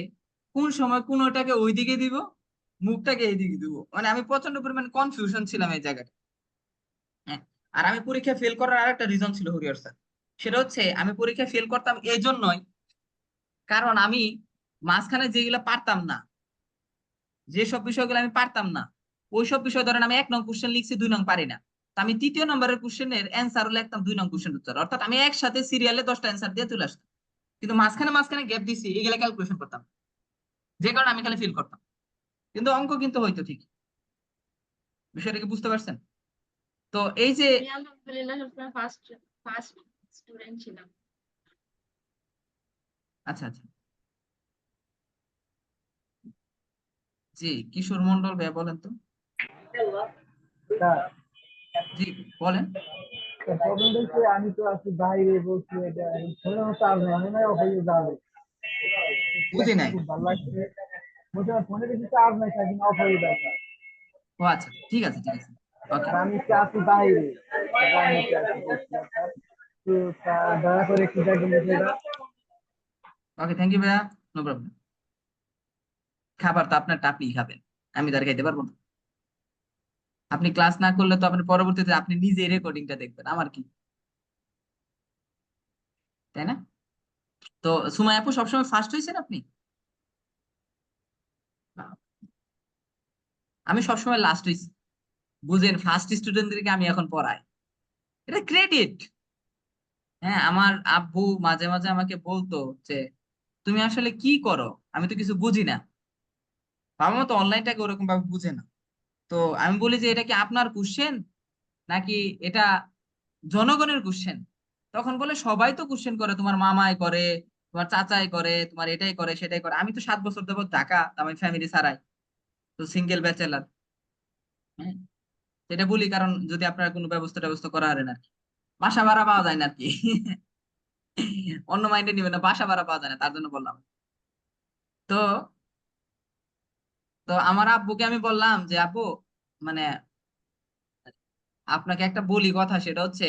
কোন সময় কোন ওটাকে ওইদিকে দিব, মুখটাকে এইদিকে দিব, মানে আমি প্রচন্ড পরিমাণ কনফিউশন ছিলাম এই জায়গাটা। হ্যাঁ, আর আমি পরীক্ষা ফেল করার আরেকটা রিজন ছিল হরিহর স্যার। সেটা হচ্ছে আমি পরীক্ষা ফেল করতাম এই জন্যই, কারণ আমি মাঝখানে যেগুলো পারতাম না, যেসব বিষয়গুলো আমি পারতাম না, ওইসব বিষয় ধরেন আমি 1 নং কোশ্চেন লিখছি, 2 নং পারি না, তা আমি 3য় নম্বরের কোশ্চেনের অ্যান্সার লিখতাম 2 নং কোশ্চেন উত্তর, অর্থাৎ আমি একসাথে সিরিয়ালে 10টা অ্যান্সার দিয়ে চলে আসতাম। কিন্তু মাঝখানে মাঝখানে গ্যাপ দিছি, এগুলা ক্যালকুলেশন করতাম, যে কারণে আমি খালি ফিল করতাম, কিন্তু অঙ্ক কিন্তু হইতো ঠিক। বিষয়টা কি বুঝতে পারছেন? তো এই যে, আমি আলহামদুলিল্লাহ সবসময় ফার্স্ট ফার্স্ট স্টুডেন্ট ছিলাম। আচ্ছা আচ্ছা, জি, কিশোর মন্ডল ভাইয়া বলেন তো। স্যার, জি, বলেন। প্রবলেম হচ্ছে আমি তো আছি বাইরে, বলছি এটা ফোনের মতো আর নেই, আমি নয় অফিসে যাবে। বুঝি ক্লাসটা নাই। খুব ভালো লাগছে, বলছে আমার ফোনে বেশি চার্জ নাই, তাই জন্য অফ হয়ে যাচ্ছে। ও আচ্ছা, ঠিক আছে ঠিক আছে, ওকে। আর আমি একটু আছি বাইরে, আমি একটু আছি, বলছিলাম স্যার, তো দয়া করে একটু দেখবেন বিষয়টা। ওকে, থ্যাংক ইউ ভাইয়া, নো প্রবলেম। খাবার তো আপনারটা আপনিই খাবেন, আমি তো আর খাইতে পারবো না। আপনি ক্লাস না করলে তো আপনি পরবর্তীতে আপনি নিজে রেকর্ডিংটা দেখবেন, আমার কি, তাই না? তো সুমাই আপু সবসময় ফার্স্ট হয়েছেন আপনি? আমি সবসময় লাস্ট হয়েছি। বুঝেন, ফার্স্ট স্টুডেন্টদেরকে আমি এখন পড়াই, এটা ক্রেডিট। হ্যাঁ, আমার আব্বু মাঝে মাঝে আমাকে বলতো যে তুমি আসলে কি করো, আমি তো কিছু বুঝি না। বাবা মা তো অনলাইনটাকে ওরকম ভাবে বুঝে না। তো আমি বলি যে এটা কি আপনার কোশ্চেন নাকি এটা জনগণের কোশ্চেন? তখন বলে সবাই তো কোশ্চেন করে, তোমার মামাই করে, তোমার চাচাই করে, তোমার এটাই করে সেটাই করে। আমি তো 7 বছর যাবত ঢাকা, আমি ফ্যামিলি ছাড়াই, তো সিঙ্গেল ব্যাচেলার। হ্যাঁ, সেটা বলি কারণ যদি আপনারা কোনো ব্যবস্থা ট্যবস্থা করা হারেন আর কি, বাসা ভাড়া পাওয়া যায় না আর কি। অন্য মাইন্ডে নিবেন না, বাসা ভাড়া পাওয়া যায় না, তার জন্য বললাম। তো তো আমার আব্বুকে আমি বললাম যে আব্বু, মানে আপনাকে একটা বলি কথা, সেটা হচ্ছে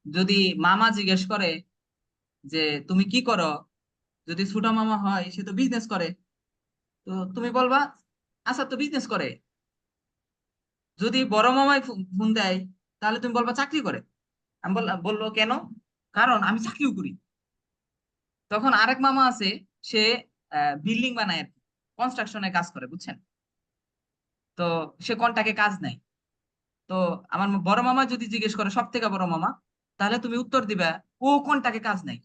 যদি মামা জিজ্ঞেস করে যে তুমি কি করো, যদি ছোট মামা হয় সে তো বিজনেস করে, তো তুমি বলবা আচ্ছা তো বিজনেস করে। যদি বড় মামাই ফোন দেয়, তাহলে তুমি বলবা চাকরি করে। আমি বললাম, বললো কেন? কারণ আমি চাকরিও করি। তখন আরেক মামা আছে, সে বিল্ডিং বানায় আর কি, কনস্ট্রাকশনে কাজ করে, বুঝছেন? তো সে কন্টাকে কাজ নেয়। তো আমার বড় মামা যদি জিজ্ঞেস করে, সব থেকে বড় মামা, তাহলে তুমি উত্তর দিবা ও কন্টাকে কাজ নাই।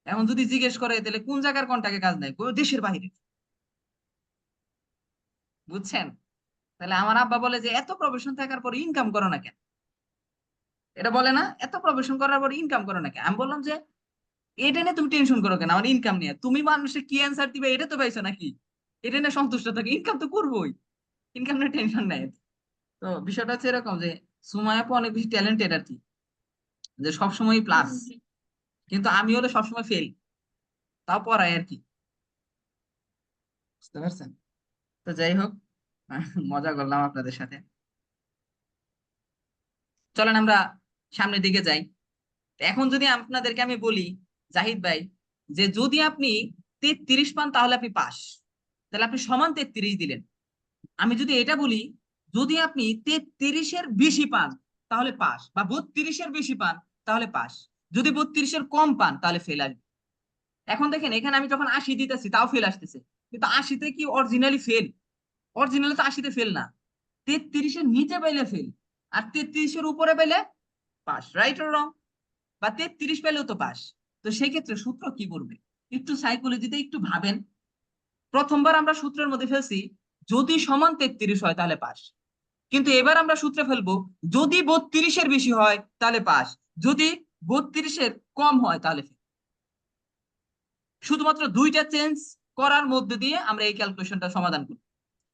এখন যদি জিজ্ঞেস করে তাহলে কোন জায়গার কন্টাকে কাজ নাই, ও দেশের বাইরে, বুঝছেন? তাহলে আমার আব্বা বলে যে এত প্রফেশন থাকার পর ইনকাম করো না কেন? এটা বলে না এত প্রফেশন করার পর ইনকাম করো নাকি? আমি বললাম যে এটা নিয়ে তুমি টেনশন করো কেন, আমার ইনকাম নিয়ে তুমি মানুষের কি অ্যান্সার দিবে এটা তো পাইছো নাকি, এটা নিয়ে সন্তুষ্ট থাকে, ইনকাম তো করবোই, ইনকাম নিয়ে টেনশন নাই। তো বিষয়টা হচ্ছে এরকম যে সুমাইয়া আপু অনেক বেশি ট্যালেন্টেড আর কি, যে সবসময় প্লাস, কিন্তু আমি হলে সবসময় ফেল, তাও পড়াই আর কি, বুঝতে পারছেন? তো যাই হোক, মজা করলাম আপনাদের সাথে। চলেন আমরা সামনের দিকে যাই। তো এখন যদি আপনাদেরকে আমি বলি জাহিদ ভাই, যে যদি আপনি 33 পান তাহলে আপনি পাস, তাহলে আপনি সমান 33 দিলেন। আমি যদি এটা বলি, যদি আপনি 33-এর বেশি পান তাহলে পাস, বা 32-এর বেশি পান তাহলে পাস, যদি 32-এর কম পান তাহলে ফেল আসবে। এখন দেখেন এখানে আমি যখন 80 দিতেছি তাও ফেল আসতেছে, কিন্তু 80-তে কি অরিজিনালি ফেল? অরিজিনালি তো 80-তে ফেল না, 33-এর নিচে পেলে ফেল, আর 33-এর উপরে পেলে পাস, রাইট অর রং? বা 33 পেলেও তো পাস। তো সেই ক্ষেত্রে সূত্র কি করবে? একটু সাইকোলজিতে একটু ভাবেন। প্রথমবার আমরা সূত্রের মধ্যে ফেলছি যদি সমান 33 হয় তাহলে পাস, কিন্তু এবার আমরা সূত্রে ফেলবো যদি 32-এর বেশি হয় তাহলে পাস, যদি 32-এর কম হয় তাহলে fail। শুধুমাত্র দুইটা চেঞ্জ করার মধ্যে দিয়ে আমরা এই ক্যালকুলেশনটা সমাধান করি।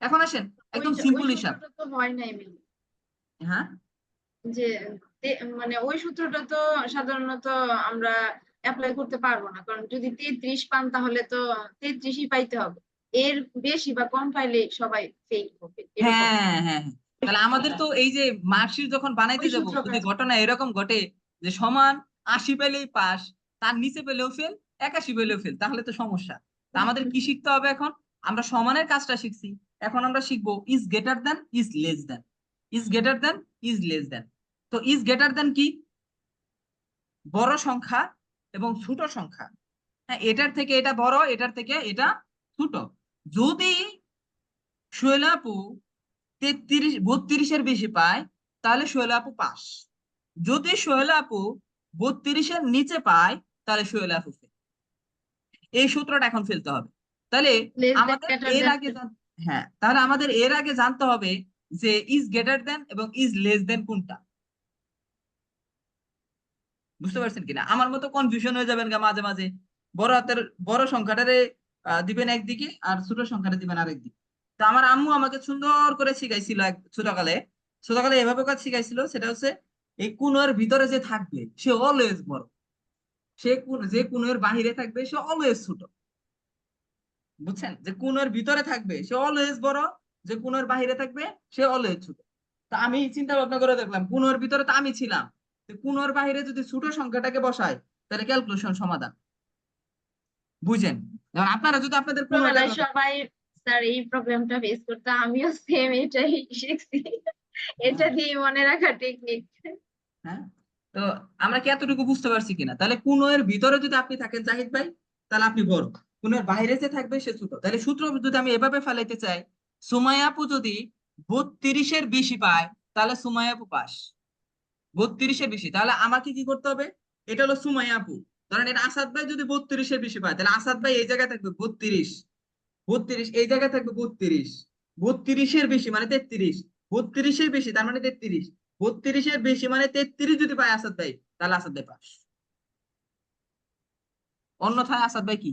এখন আসেন, একদম ওই সিম্পল হিসাব। সূত্রটা তো হয় নাই মিল, হ্যাঁ, যে মানে ওই সূত্রটা তো সাধারণত আমরা অ্যাপ্লাই করতে পারবো না, কারণ যদি 33 পান তাহলে তো 33ই পাইতে হবে, এর বেশি বা কম পাইলে সবাই ফেল হবে, এরকম হ্যাঁ, হ্যাঁ, হ্যাঁ। তাহলে আমাদের সূত্রটা, তো এই যে মার্কশিট যখন বানাইতে ওই যাব, সূত্র যদি কাজ করে। ঘটনা এরকম ঘটে যে সমান 80 পেলেই পাস, তার নিচে পেলেও ফেল, 81 পেলেও ফেল, তাহলে তো সমস্যা। তা আমাদের কি শিখতে হবে এখন? আমরা সমানের কাজটা শিখছি, এখন আমরা শিখবো is greater then, is less than. Is greater then, is less than. তো ইজ গ্রেটার দেন কি? বড় সংখ্যা এবং ছোট সংখ্যা, হ্যাঁ, এটার থেকে এটা বড়, এটার থেকে এটা ছোট। যদি সোহেল আপু 32-এর বেশি পায় তাহলে সোহেল আপু পাস, যদি সোহেল আপু 32-এর নিচে পায় তাহলে সোহেল আপু fail। এই সূত্রটা এখন ফেলতে হবে। তাহলে লেস দেন আমাদের গ্রেটার এর দেন। আগে হ্যাঁ, তাহলে আমাদের এর আগে জানতে হবে যে ইজ গ্রেটার দেন এবং ইজ লেস দেন কোনটা। বুঝতে পারছেন কিনা? আমার মতো কনফিউশন হয়ে যাবেন গা মাঝে মাঝে। বড় হাতের বড় সংখ্যাটারে দিবেন একদিকে, আর ছোট সংখ্যাটা দিবেন আরেক দিকে। তো আমার আম্মু আমাকে সুন্দর করে শিখাইছিল ছোটকালে, ছোটকালে এভাবে কাজ শিখাইছিল, সেটা হচ্ছে এই কুনোর ভিতরে যে থাকবে সে অলওয়েজ বড়, সে যে কুনোর বাহিরে থাকবে সে অলওয়েজ ছোট। বুঝছেন? যে কুনোর ভিতরে থাকবে সে অলওয়েজ বড়, যে কুনোর বাহিরে থাকবে সে অলওয়েজ ছোট। তা আমি চিন্তা ভাবনা করে দেখলাম কুনোর ভিতরে তো আমি ছিলাম, তো কুনোর বাহিরে যদি ছোট সংখ্যাটাকে বসাই তাহলে ক্যালকুলেশন সমাধান। বুঝেন? যেমন আপনারা যদি আপনাদের কুনোর ছোটবেলায় জায়গা, সবাই স্যার এই প্রবলেমটা ফেস করতে, আমিও সেম এটাই শিখছি, এটা হ্যাঁ, দিয়ে মনে রাখা টেকনিক। হ্যাঁ, তো আমরা কি এতটুকু বুঝতে পারছি কিনা? তাহলে কুনোর ভিতরে যদি আপনি থাকেন জাহিদ ভাই, তাহলে আপনি বড়, কুনোর বাইরে যে থাকবে সে ছোট। তাহলে সূত্র যদি আমি এভাবে ফেলাইতে চাই, সুমাইয়া আপু যদি 32-এর বেশি পায় তাহলে সুমাইয়া আপু পাস, 32-এর বেশি, তাহলে আমাকে কি করতে হবে? এটা হলো সুমাইয়া আপু, ধরেন এটা আসাদ ভাই যদি 32-এর বেশি পায় তাহলে আসাদ ভাই এই জায়গায় থাকবে 32, 32 এই জায়গায় থাকবে 32, 32-এর বেশি মানে 33, 32-এর বেশি তার মানে 33, 32-এর বেশি মানে 33 যদি পায় আসাদ ভাই তাহলে আসাদ ভাই পাস, অন্যথায় আসাদ ভাই কি?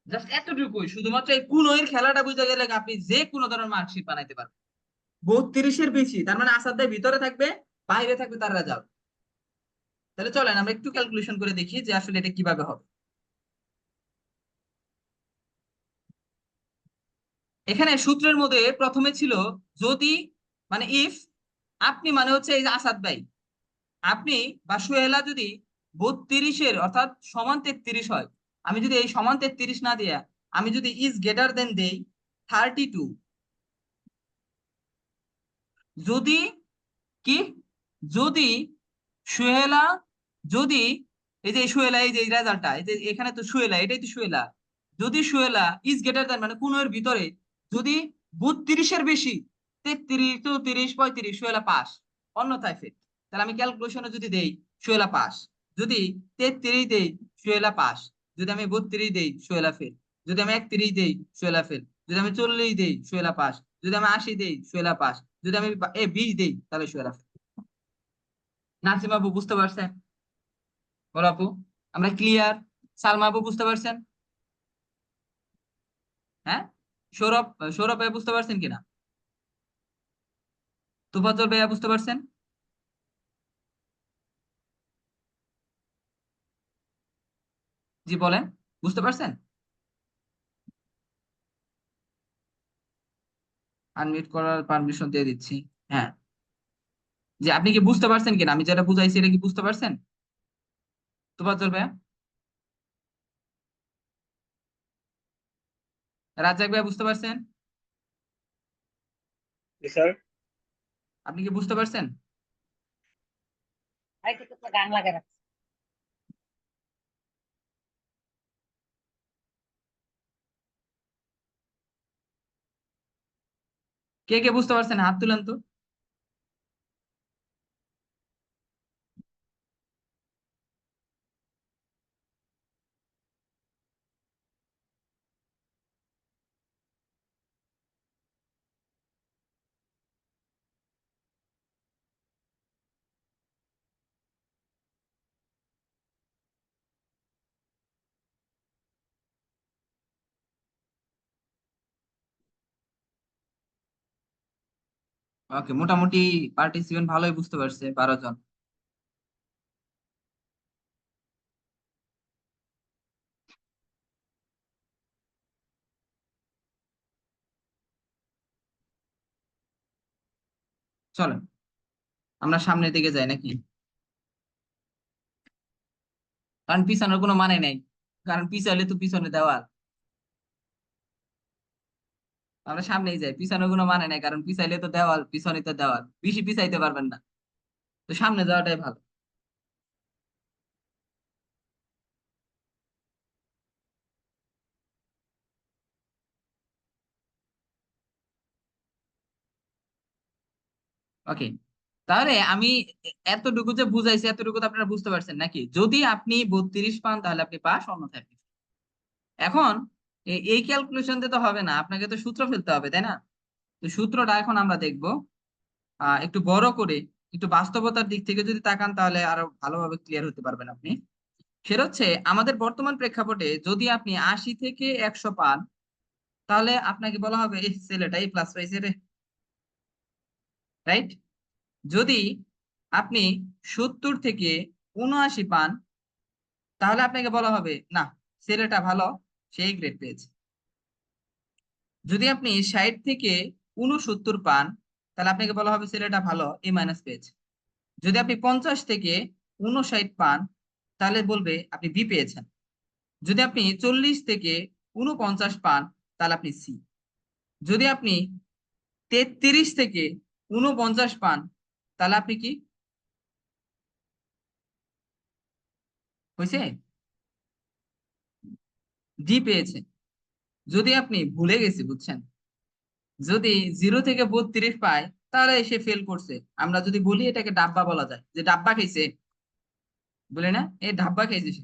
জাস্ট এতটুকুই, শুধুমাত্র এই কুনো এর খেলাটা বুঝতে গেলে আপনি যে কোনো ধরনের মার্কশিট বানাইতে পারবেন। 32-এর বেশি তার মানে আসাদ ভাই ভিতরে থাকবে, বাইরে থাকবে তার রেজাল্ট। তাহলে চলেন আমরা একটু ক্যালকুলেশন করে দেখি যে আসলে এটা কিভাবে হবে। এখানে সূত্রের মধ্যে প্রথমে ছিল যদি, মানে ইফ, আপনি মানে হচ্ছে এই যে আসাদ ভাই, আপনি বা সুহেলা যদি 32-এর অর্থাৎ সমান 33 হয়, আমি যদি এই সমান 33 না দিয়া আমি যদি ইজ গ্রেটার দেন দেই 32, যদি কি, যদি সুহেলা, যদি এই যে সুহেলা, এই যে রেজাল্টটা, এই যে এখানে তো সুহেলা, এটাই তো সুহেলা, যদি সুহেলা ইজ গ্রেটার দেন মানে কোন এর ভিতরে যদি 32-এর বেশি, 33, 34, 35 সুহেলা পাস, অন্যথায় ফেল। তাহলে আমি ক্যালকুলেশনে যদি দেই সুহেলা পাস, যদি 33 দেই সুহেলা পাস, যদি আমি 32 দেই সুহেলা ফেল, যদি আমি 31 দেই সুহেলা ফেল, যদি আমি 40 দেই সুহেলা পাস, যদি আমি 80 দেই সুহেলা পাস, যদি আমি 20 দেই তাহলে 12। নাসিম আপু বুঝতে পারছেন? বলো আপু, আমরা ক্লিয়ার? সালমা আপু বুঝতে পারছেন? হ্যাঁ, সৌরভ, সৌরভ ভাই বুঝতে পারছেন কিনা? তুফাজ্জল ভাইয়া বুঝতে পারছেন? জি বলেন, বুঝতে পারছেন? আনমিউট করার পারমিশন দিয়ে দিচ্ছি। হ্যাঁ, যে আপনি কি বুঝতে পারছেন কিনা, আমি যেটা বুঝাইছি এটা কি বুঝতে পারছেন তুফাজ্জল ভাইয়া? রাজ্জাক ভাইয়া বুঝতে পারছেন? জি স্যার। আপনি কি বুঝতে পারছেন? গান লাগে না। কে কে বুঝতে পারছেন হাত তুলেন তো। ওকে, মোটামুটি পার্টিসিপেন্ট ভালোই বুঝতে পারছে, 12 জন। চলেন আমরা সামনের দিকে যাই নাকি? কারণ পিছানোর কোনো মানে নেই, কারণ পিছালে তো পিছনে দেওয়াল। আমরা সামনেই যাই, পিছানোর কোনো মানে নেই, কারণ পিছাইলে তো দেওয়াল, পিছনে তো দেওয়াল, বেশি পিছাইতে পারবেন না। তো সামনে যাওয়াটাই ভালো। ওকে, তাহলে আমি এতটুকু যে বুঝাইছি এতটুকু তো আপনারা বুঝতে পারছেন নাকি? যদি আপনি 32 পান তাহলে আপনি পাস, অন্যথায় আপনি fail। এখন এই ক্যালকুলেশন দিয়ে তো হবে না, আপনাকে তো সূত্র ফেলতে হবে, তাই না? তো সূত্রটা এখন আমরা দেখব একটু বড় করে, একটু বাস্তবতার দিক থেকে যদি তাকান তাহলে আরো ভালোভাবে ক্লিয়ার হতে পারবেন আপনি। সেটা হচ্ছে আমাদের বর্তমান প্রেক্ষাপটে যদি আপনি 80 থেকে 100 পান তাহলে আপনাকে বলা হবে এই ছেলেটা এই প্লাস পাইছে রে, রাইট? যদি আপনি 70 থেকে 79 পান তাহলে আপনাকে বলা হবে না, ছেলেটা ভালো, সেই গ্রেড পেয়েছে। যদি আপনি 60 থেকে 69 পান তাহলে আপনাকে বলা হবে ছেলেটা ভালো, এ মাইনাস পেয়েছে। যদি আপনি 50 থেকে 59 পান তাহলে বলবে আপনি বি পেয়েছেন। যদি আপনি 40 থেকে 49 পান তাহলে আপনি সি। যদি আপনি 33 থেকে 49 পান তাহলে আপনি কি হয়েছে? ডি পেয়েছেন। যদি আপনি ভুলে গেছি বুঝছেন, যদি 0 থেকে 32 পায় তাহলে সে ফেল করছে। আমরা যদি বলি এটাকে ডাব্বা বলা যায়, যে ডাব্বা খাইছে, বলে না এই ডাব্বা খাইছে সে।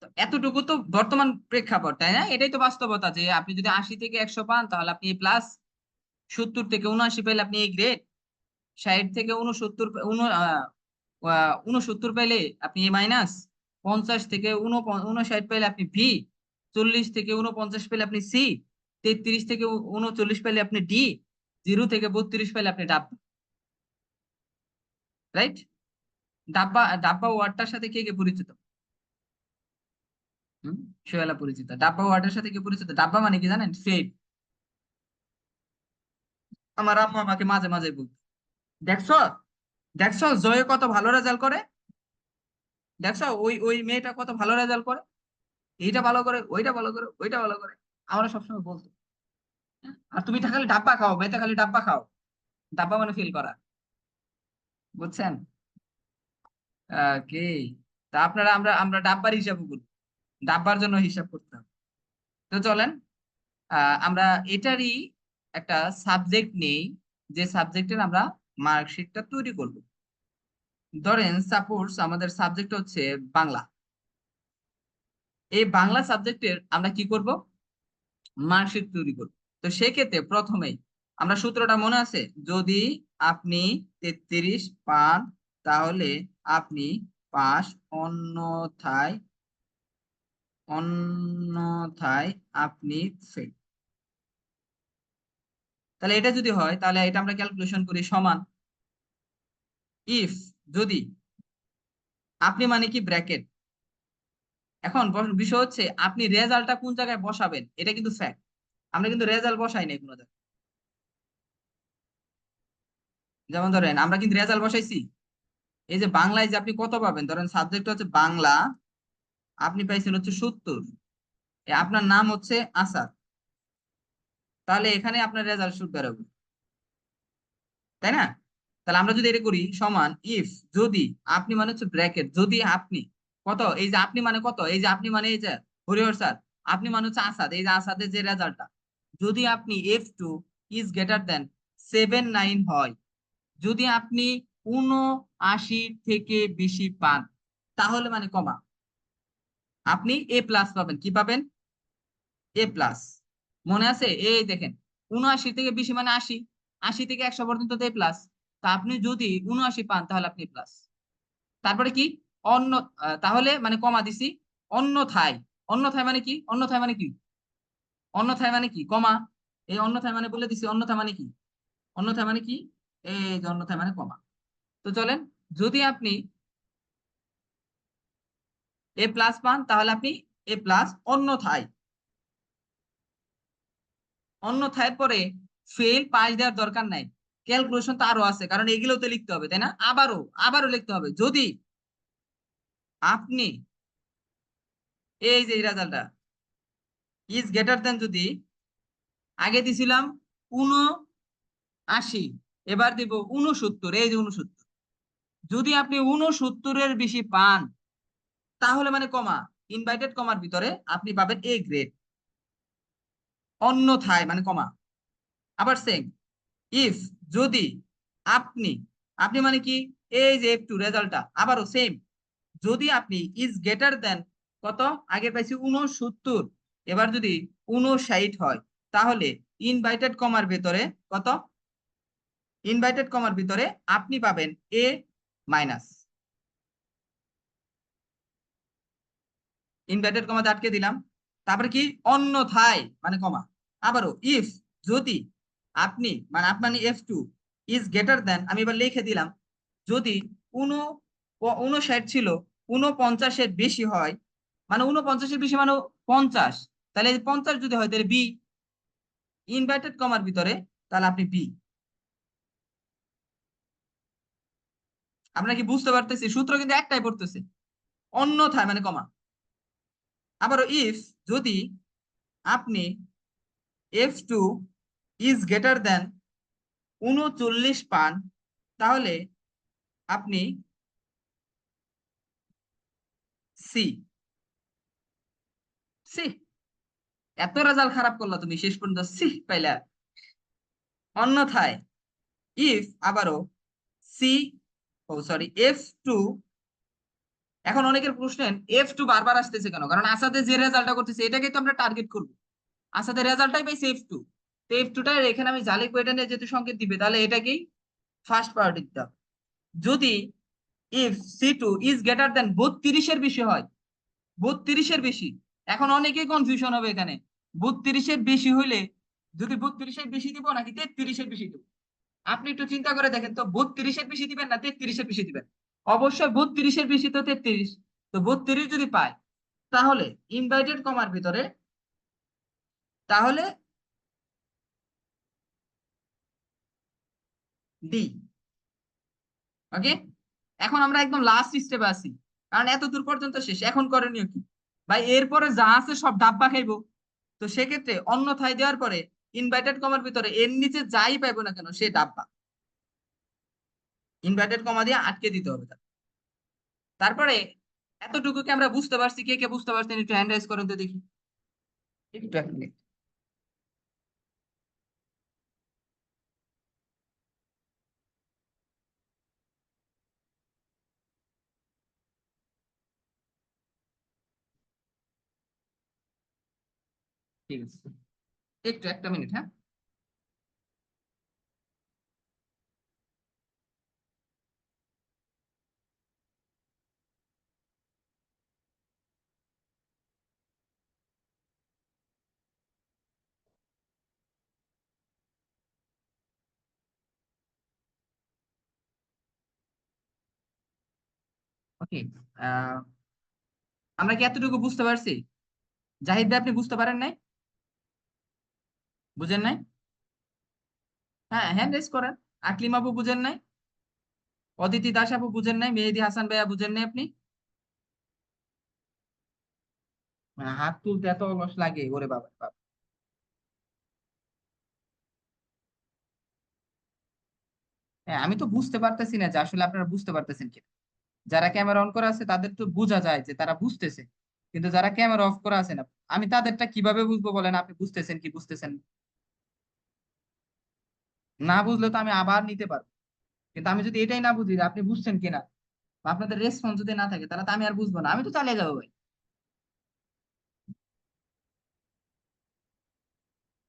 তো এতটুকু তো বর্তমান প্রেক্ষাপট, তাই না? এটাই তো বাস্তবতা যে আপনি যদি 80 থেকে 100 পান তাহলে আপনি প্লাস, 70 থেকে 79 পেলে আপনি এই গ্রেড, 60 থেকে 69 69 পাইলে আপনি এ মাইনাস, 50 থেকে 59 পাইলে আপনি ভি, 40 থেকে 49 পাইলে আপনি সি, 33 থেকে 39 পাইলে আপনি ডি, 0 থেকে 32 পাইলে আপনি ডাব, রাইট? ডাব্বা, ডাব্বা ওয়ার্ডটার সাথে কে কে পরিচিত? হম, সোহেলা পরিচিত। ডাব্বা ওয়ার্ডের সাথে কে পরিচিত? ডাব্বা মানে কি জানেন? ফেড। আমার আম্মা আমাকে মাঝে মাঝে বলতো, দেখছো, দেখছো জয়ে কত ভালো রেজাল্ট করে, দেখছো ওই ওই মেয়েটা কত ভালো রেজাল্ট করে, এইটা ভালো করে, ওইটা ভালো করে, ওইটা ভালো করে, আমরা সবসময় বলতো। আর তুমি খালি ডাব্বা খাও, মেয়েটা খালি ডাব্বা খাও। ডাব্বা মানে ফিল করা, বুঝছেন? কি, তা আপনারা, আমরা আমরা ডাব্বার হিসাব করি, ডাব্বার জন্য হিসাব করতে হবে। তো চলেন আমরা এটারই একটা সাবজেক্ট নেই, যে সাবজেক্টের আমরা মার্কশিটটা তৈরি করব। ধরেন সাপোজ আমাদের সাবজেক্ট হচ্ছে বাংলা। এই বাংলা সাবজেক্টের আমরা কি করব? মার্কশিট তৈরি করব। তো সেক্ষেত্রে প্রথমেই আমরা সূত্রটা মনে আছে, যদি আপনি 33 পান তাহলে আপনি পাস, অন্যথায় অন্যথায় আপনি ফেল। তাহলে এটা যদি হয় তাহলে এটা আমরা ক্যালকুলেশন করি সমান ইফ, যদি, আপনি মানে কি ব্র্যাকেট। এখন বিষয় হচ্ছে আপনি রেজাল্টটা কোন জায়গায় বসাবেন, এটা কিন্তু ফ্যাক্ট। আমরা কিন্তু রেজাল্ট বসাই নাই কোনো জায়গায়। যেমন ধরেন আমরা কিন্তু রেজাল্ট বসাইছি, এই যে বাংলায় যে আপনি কত পাবেন, ধরেন সাবজেক্ট হচ্ছে বাংলা, আপনি পাইছেন হচ্ছে 70, আপনার নাম হচ্ছে আসাদ, তাহলে এখানে আপনার রেজাল্ট শুট বেরোবে, তাই না? তাহলে আমরা যদি এটা করি সমান ইফ, যদি, আপনি মানে হচ্ছে ব্র্যাকেট, যদি আপনি কত, এই যে আপনি মানে কত, এই যে আপনি মানে এই যে হরিহর স্যার, আপনি মানে হচ্ছে আসাদ, এই যে আসাদের যে রেজাল্টটা, যদি আপনি F2 ইজ গ্রেটার দেন 79 হয়, যদি আপনি 79 থেকে বেশি পান, তাহলে মানে কমা আপনি এ প্লাস পাবেন। কি পাবেন? এ প্লাস। মনে আছে? এই দেখেন, 79 থেকে বেশি মানে 80, 80 থেকে 100 পর্যন্ত এ প্লাস। তা আপনি যদি 79 পান তাহলে আপনি প্লাস। তারপরে কি? অন্য, তাহলে মানে কমা দিছি, অন্যথায়। অন্যথায় মানে কি? অন্যথায় মানে কি? অন্যথায় মানে কি? কমা। এই অন্যথায় মানে বলে দিছি, অন্যথায় মানে কি? অন্যথায় মানে কি? এই যে অন্যথায় মানে কমা। তো চলেন, যদি আপনি এ প্লাস পান তাহলে আপনি এ প্লাস, অন্যথায়, অন্যথায় পরে ফেল পাস দেওয়ার দরকার নাই। ক্যালকুলেশন তো আরো আছে, কারণ এগুলোতে লিখতে হবে, তাই না? আবারও আবারও লিখতে হবে, যদি আপনি এই যে রেজাল্টটা ইজ গ্রেটার দেন, যদি আগে দিছিলাম 79, এবার দিব 69, এই যে 69, যদি আপনি 69-এর বেশি পান তাহলে মানে কমা, ইনভাইটেড কমার ভিতরে আপনি পাবেন এ গ্রেড, অন্যথায় মানে কমা। আবার সেম ইফ, যদি আপনি, আপনি মানে কি, এই যে F2 রেজাল্টটা আবারও সেম, যদি আপনি ইজ গ্রেটার দেন কত, আগে পাইছি 69, এবার যদি 59 হয় তাহলে ইনভাইটেড কমার ভিতরে কত, ইনভাইটেড কমার ভিতরে আপনি পাবেন এ মাইনাস। ইনভার্টেড কমাতে আটকে দিলাম। তারপরে কি? অন্যথায় মানে কমা। আবারও ইফ, যদি আপনি মানে আপনার F2 ইজ গ্রেটার দেন, আমি এবার লিখে দিলাম, যদি 59 ছিল 49-এর বেশি হয়, মানে 49-এর বেশি মানে 50, তাহলে 50 যদি হয় তাহলে বি, ইনভার্টেড কমার ভিতরে, তাহলে আপনি বি। আপনারা কি বুঝতে পারতেছি? সূত্র কিন্তু একটাই পড়তেছে, অন্যথায় মানে কমা। আবারও ইফ, যদি আপনি F2 ইজ গ্রেটার দেন 39 পান, তাহলে আপনি সি। সি, এত রেজাল্ট খারাপ করলা তুমি, শেষ পর্যন্ত সি পাইলা। অন্যথায় ইফ, আবারও সি, ও সরি F2, এখন অনেকের প্রশ্ন F2 বারবার আসতেছে কেন, কারণ আসাদের যে রেজাল্টটা করতেছে এটাকে তো আমরা টার্গেট করব। আসাদের রেজাল্টটাই পাইছে F2, তো F2টা এখানে আমি জালি কোয়েটা নিয়ে যেহেতু সংকেত দিবে, তাহলে এটাকেই ফার্স্ট প্রায়োরিটি দিতে হবে। যদি if C2 is greater than 32-এর বেশি হয়, 32-এর বেশি, এখন অনেকেই কনফিউশন হবে এখানে, 32-এর বেশি হইলে, যদি 32-এর বেশি দিব নাকি 33-এর বেশি দিব, আপনি একটু চিন্তা করে দেখেন তো, 32-এর বেশি দিবেন না 33-এর বেশি দিবেন? অবশ্যই 32-এর বেশি তো 33, তো 32 যদি পায় তাহলে ইনভাইটেড কমার ভিতরে, তাহলে ডি। ওকে, এখন আমরা একদম লাস্ট স্টেপে আছি, কারণ এত দূর পর্যন্ত শেষ। এখন করণীয় কি ভাই? এরপরে যা আছে সব ডাব্বা খাইবো। তো সেক্ষেত্রে অন্যথায় দেওয়ার পরে ইনভার্টেড কমার ভিতরে এর নিচে যাই পাইবো না কেন সে ডাব্বা, ইনভার্টেড কমা দিয়ে আটকে দিতে হবে তার। তারপরে এতটুকু কি আমরা বুঝতে পারছি? কে কে বুঝতে পারছেন একটু হ্যান্ড রাইজ করেন তো দেখি। একটু, এক মিনিট। ঠিক আছে। একটু একটা মিনিট, হ্যাঁ। ওকে, আমরা কি এতটুকু বুঝতে পারছি? জাহিদ ভাই, আপনি বুঝতে পারেন নাই? বুঝেন নাই? হ্যাঁ, হ্যান্ড রেজ করেন। আকলিম আপু বুঝেন নাই? অদিতি দাস আপু বুঝেন নাই? মেহেদি হাসান ভাইয়া বুঝেন নাই আপনি? হাত তুলতে এত অলস লাগে, ওরে বাবা বাবা। হ্যাঁ, আমি তো বুঝতে পারতেছি না যে আসলে আপনারা বুঝতে পারতেছেন কি। যারা ক্যামেরা অন করা আছে তাদের তো বোঝা যায় যে তারা বুঝতেছে, কিন্তু যারা ক্যামেরা অফ করা আছে না, আমি তাদেরটা কিভাবে বুঝবো বলেন? আপনি বুঝতেছেন কি বুঝতেছেন না? না বুঝলে তো আমি আবার নিতে পারবো, কিন্তু আমি যদি এটাই না বুঝি যে আপনি বুঝছেন কিনা, বা আপনাদের রেসপন্স যদি না থাকে, তাহলে তো আমি আর বুঝবো না, আমি তো চালিয়ে যাবো ভাই।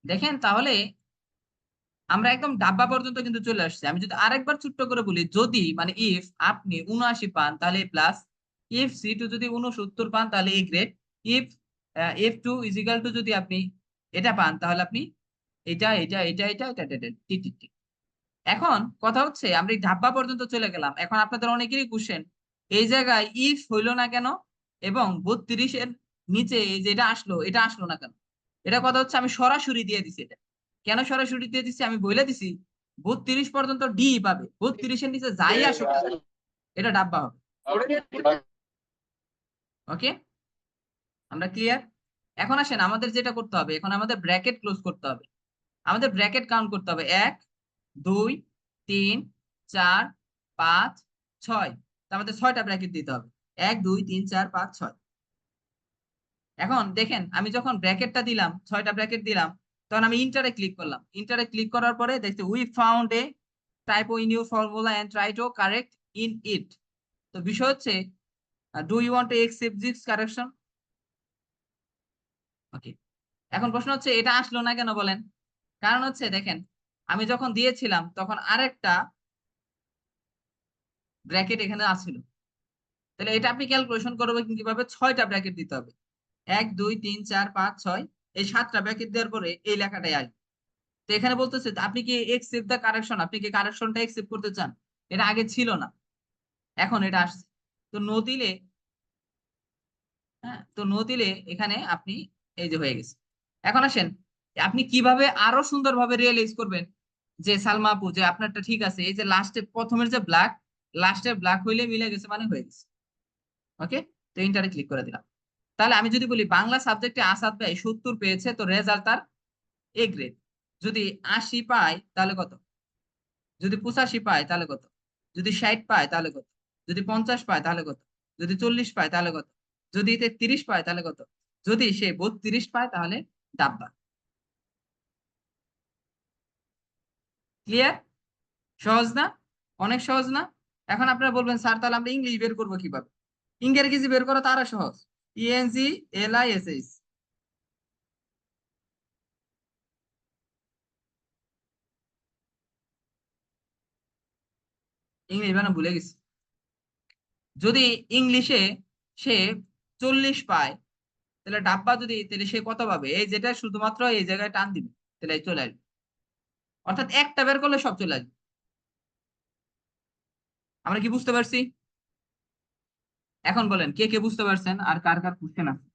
দেখেন তাহলে আমরা একদম ডাব্বা পর্যন্ত কিন্তু চলে আসছি। আমি যদি আরেকবার ছোট্ট করে বলি, যদি মানে ইফ আপনি 79 পান তাহলে প্লাস, ইফ C2 যদি 69 পান তাহলে A grade, if F2 equal to যদি আপনি এটা পান তাহলে আপনি এটা টি টি টি। এখন কথা হচ্ছে আমরা এই ধাব্বা পর্যন্ত চলে গেলাম, এখন আপনাদের অনেকেরই কোশ্চেন এই জায়গায় ইফ হইলো না কেন, এবং 32-এর নিচে এই যে এটা আসলো না কেন। এটা কথা হচ্ছে আমি সরাসরি দিয়ে দিছি এটা। কেন সরাসরি দিয়ে দিছি আমি বলে দিছি, 32 পর্যন্ত ডি পাবে, 32-এর নিচে যাই আসুক না কেন, এটা ডাব্বা হবে। ওকে, আমরা ক্লিয়ার? এখন আসেন আমাদের যেটা করতে হবে, এখন আমাদের ব্র্যাকেট ক্লোজ করতে হবে। আমাদের ব্র্যাকেট কাউন্ট করতে হবে, 1 2 3 4 5 6। আমাদের 6টা ব্র্যাকেট দিতে হবে, 1 2 3 4 5 6। এখন দেখেন আমি যখন ব্র্যাকেটটা দিলাম, 6টা ব্র্যাকেট দিলাম, তখন আমি ইন্টারে ক্লিক করলাম। ইন্টারে ক্লিক করার পরে দেখতে we found a typo in your formula and try to correct in it. তো বিষয় হচ্ছে, do you want to accept this correction? Okay, এখন প্রশ্ন হচ্ছে এটা আসলো না কেন বলেন? কারণ হচ্ছে দেখেন, আমি যখন দিয়েছিলাম তখন আরেকটা ব্র্যাকেট এখানে আসছিল। তাহলে এটা আপনি ক্যালকুলেশন করবেন কিভাবে? 6টা ব্র্যাকেট দিতে হবে, 1 2 3 4 5 6, এই 7টা ব্র্যাকেট দেওয়ার পরে এই লেখাটাই আসবে। তো এখানে বলতেছে আপনি কি একসেপ্ট দা কারেকশন, আপনি কি কারেকশনটা একসেপ্ট করতে চান? এটা আগে ছিল না, এখন এটা আসছে। তো নো দিলে, হ্যাঁ, তো নো দিলে এখানে আপনি এই যে হয়ে গেছে। এখন আসেন আপনি কিভাবে আরো সুন্দরভাবে রিয়েলাইজ করবেন যে সালমা আপু যে আপনারটা ঠিক আছে, এই যে লাস্টে প্রথমের যে ব্ল্যাক, লাস্টের ব্ল্যাক হইলে মিলে গেছে মানে হয়ে গেছে। ওকে, তো ইন্টারে ক্লিক করে দিলাম। তাহলে আমি যদি বলি বাংলা সাবজেক্টে আসাদ ভাই 70 পেয়েছে, তো রেজাল্ট তার এ গ্রেড। যদি 80 পায় তাহলে কত? যদি 85 পায় তাহলে কত? যদি 60 পায় তাহলে কত? যদি 50 পায় তাহলে কত? যদি 40 পায় তাহলে কত? যদি 33 পায় তাহলে কত? যদি সে 32 পায় তাহলে ডাব্বা। ক্লিয়ার? সহজ না? অনেক সহজ না? এখন আপনারা বলবেন স্যার তাহলে আমরা ইংলিশ বের করবো কিভাবে? ইংরেজি বের করা তারা সহজ, ENGLISH। ইংলিশ বানান ভুলে গেছি। যদি ইংলিশে সে 40 পায়, তাহলে ডাব্বা যদি, তাহলে সে কত পাবে? এই যেটা শুধুমাত্র এই জায়গায় টান দিবে, তাহলে চলে আসবে। অর্থাৎ একটা বের করলে সব চলে আসবে। আমরা কি বুঝতে পারছি? এখন বলেন কে কে বুঝতে পারছেন, আর কার কার কোশ্চেন আছে?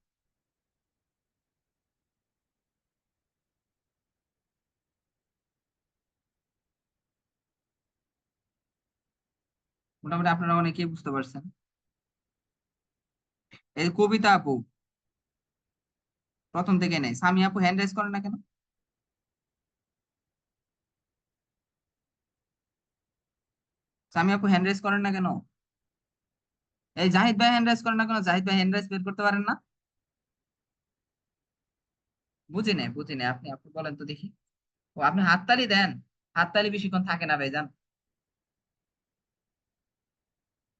মোটামুটি আপনারা অনেকেই বুঝতে পারছেন। এই কবিতা আপু প্রথম থেকে নেই, সামি আপু হ্যান্ড রাইজ করেন না কেন? সামি আপু হ্যান্ড রাইজ করেন না কেন? এই জাহিদ ভাই হ্যান্ড রাইজ করেন না কেন? জাহিদ ভাই হ্যান্ড রাইজ বের করতে পারেন না? বুঝি নেই, বুঝি নেই, আপনি আপনি বলেন তো দেখি। ও, আপনি হাততালি দেন, হাততালি বেশিক্ষণ থাকে না ভাই, যান।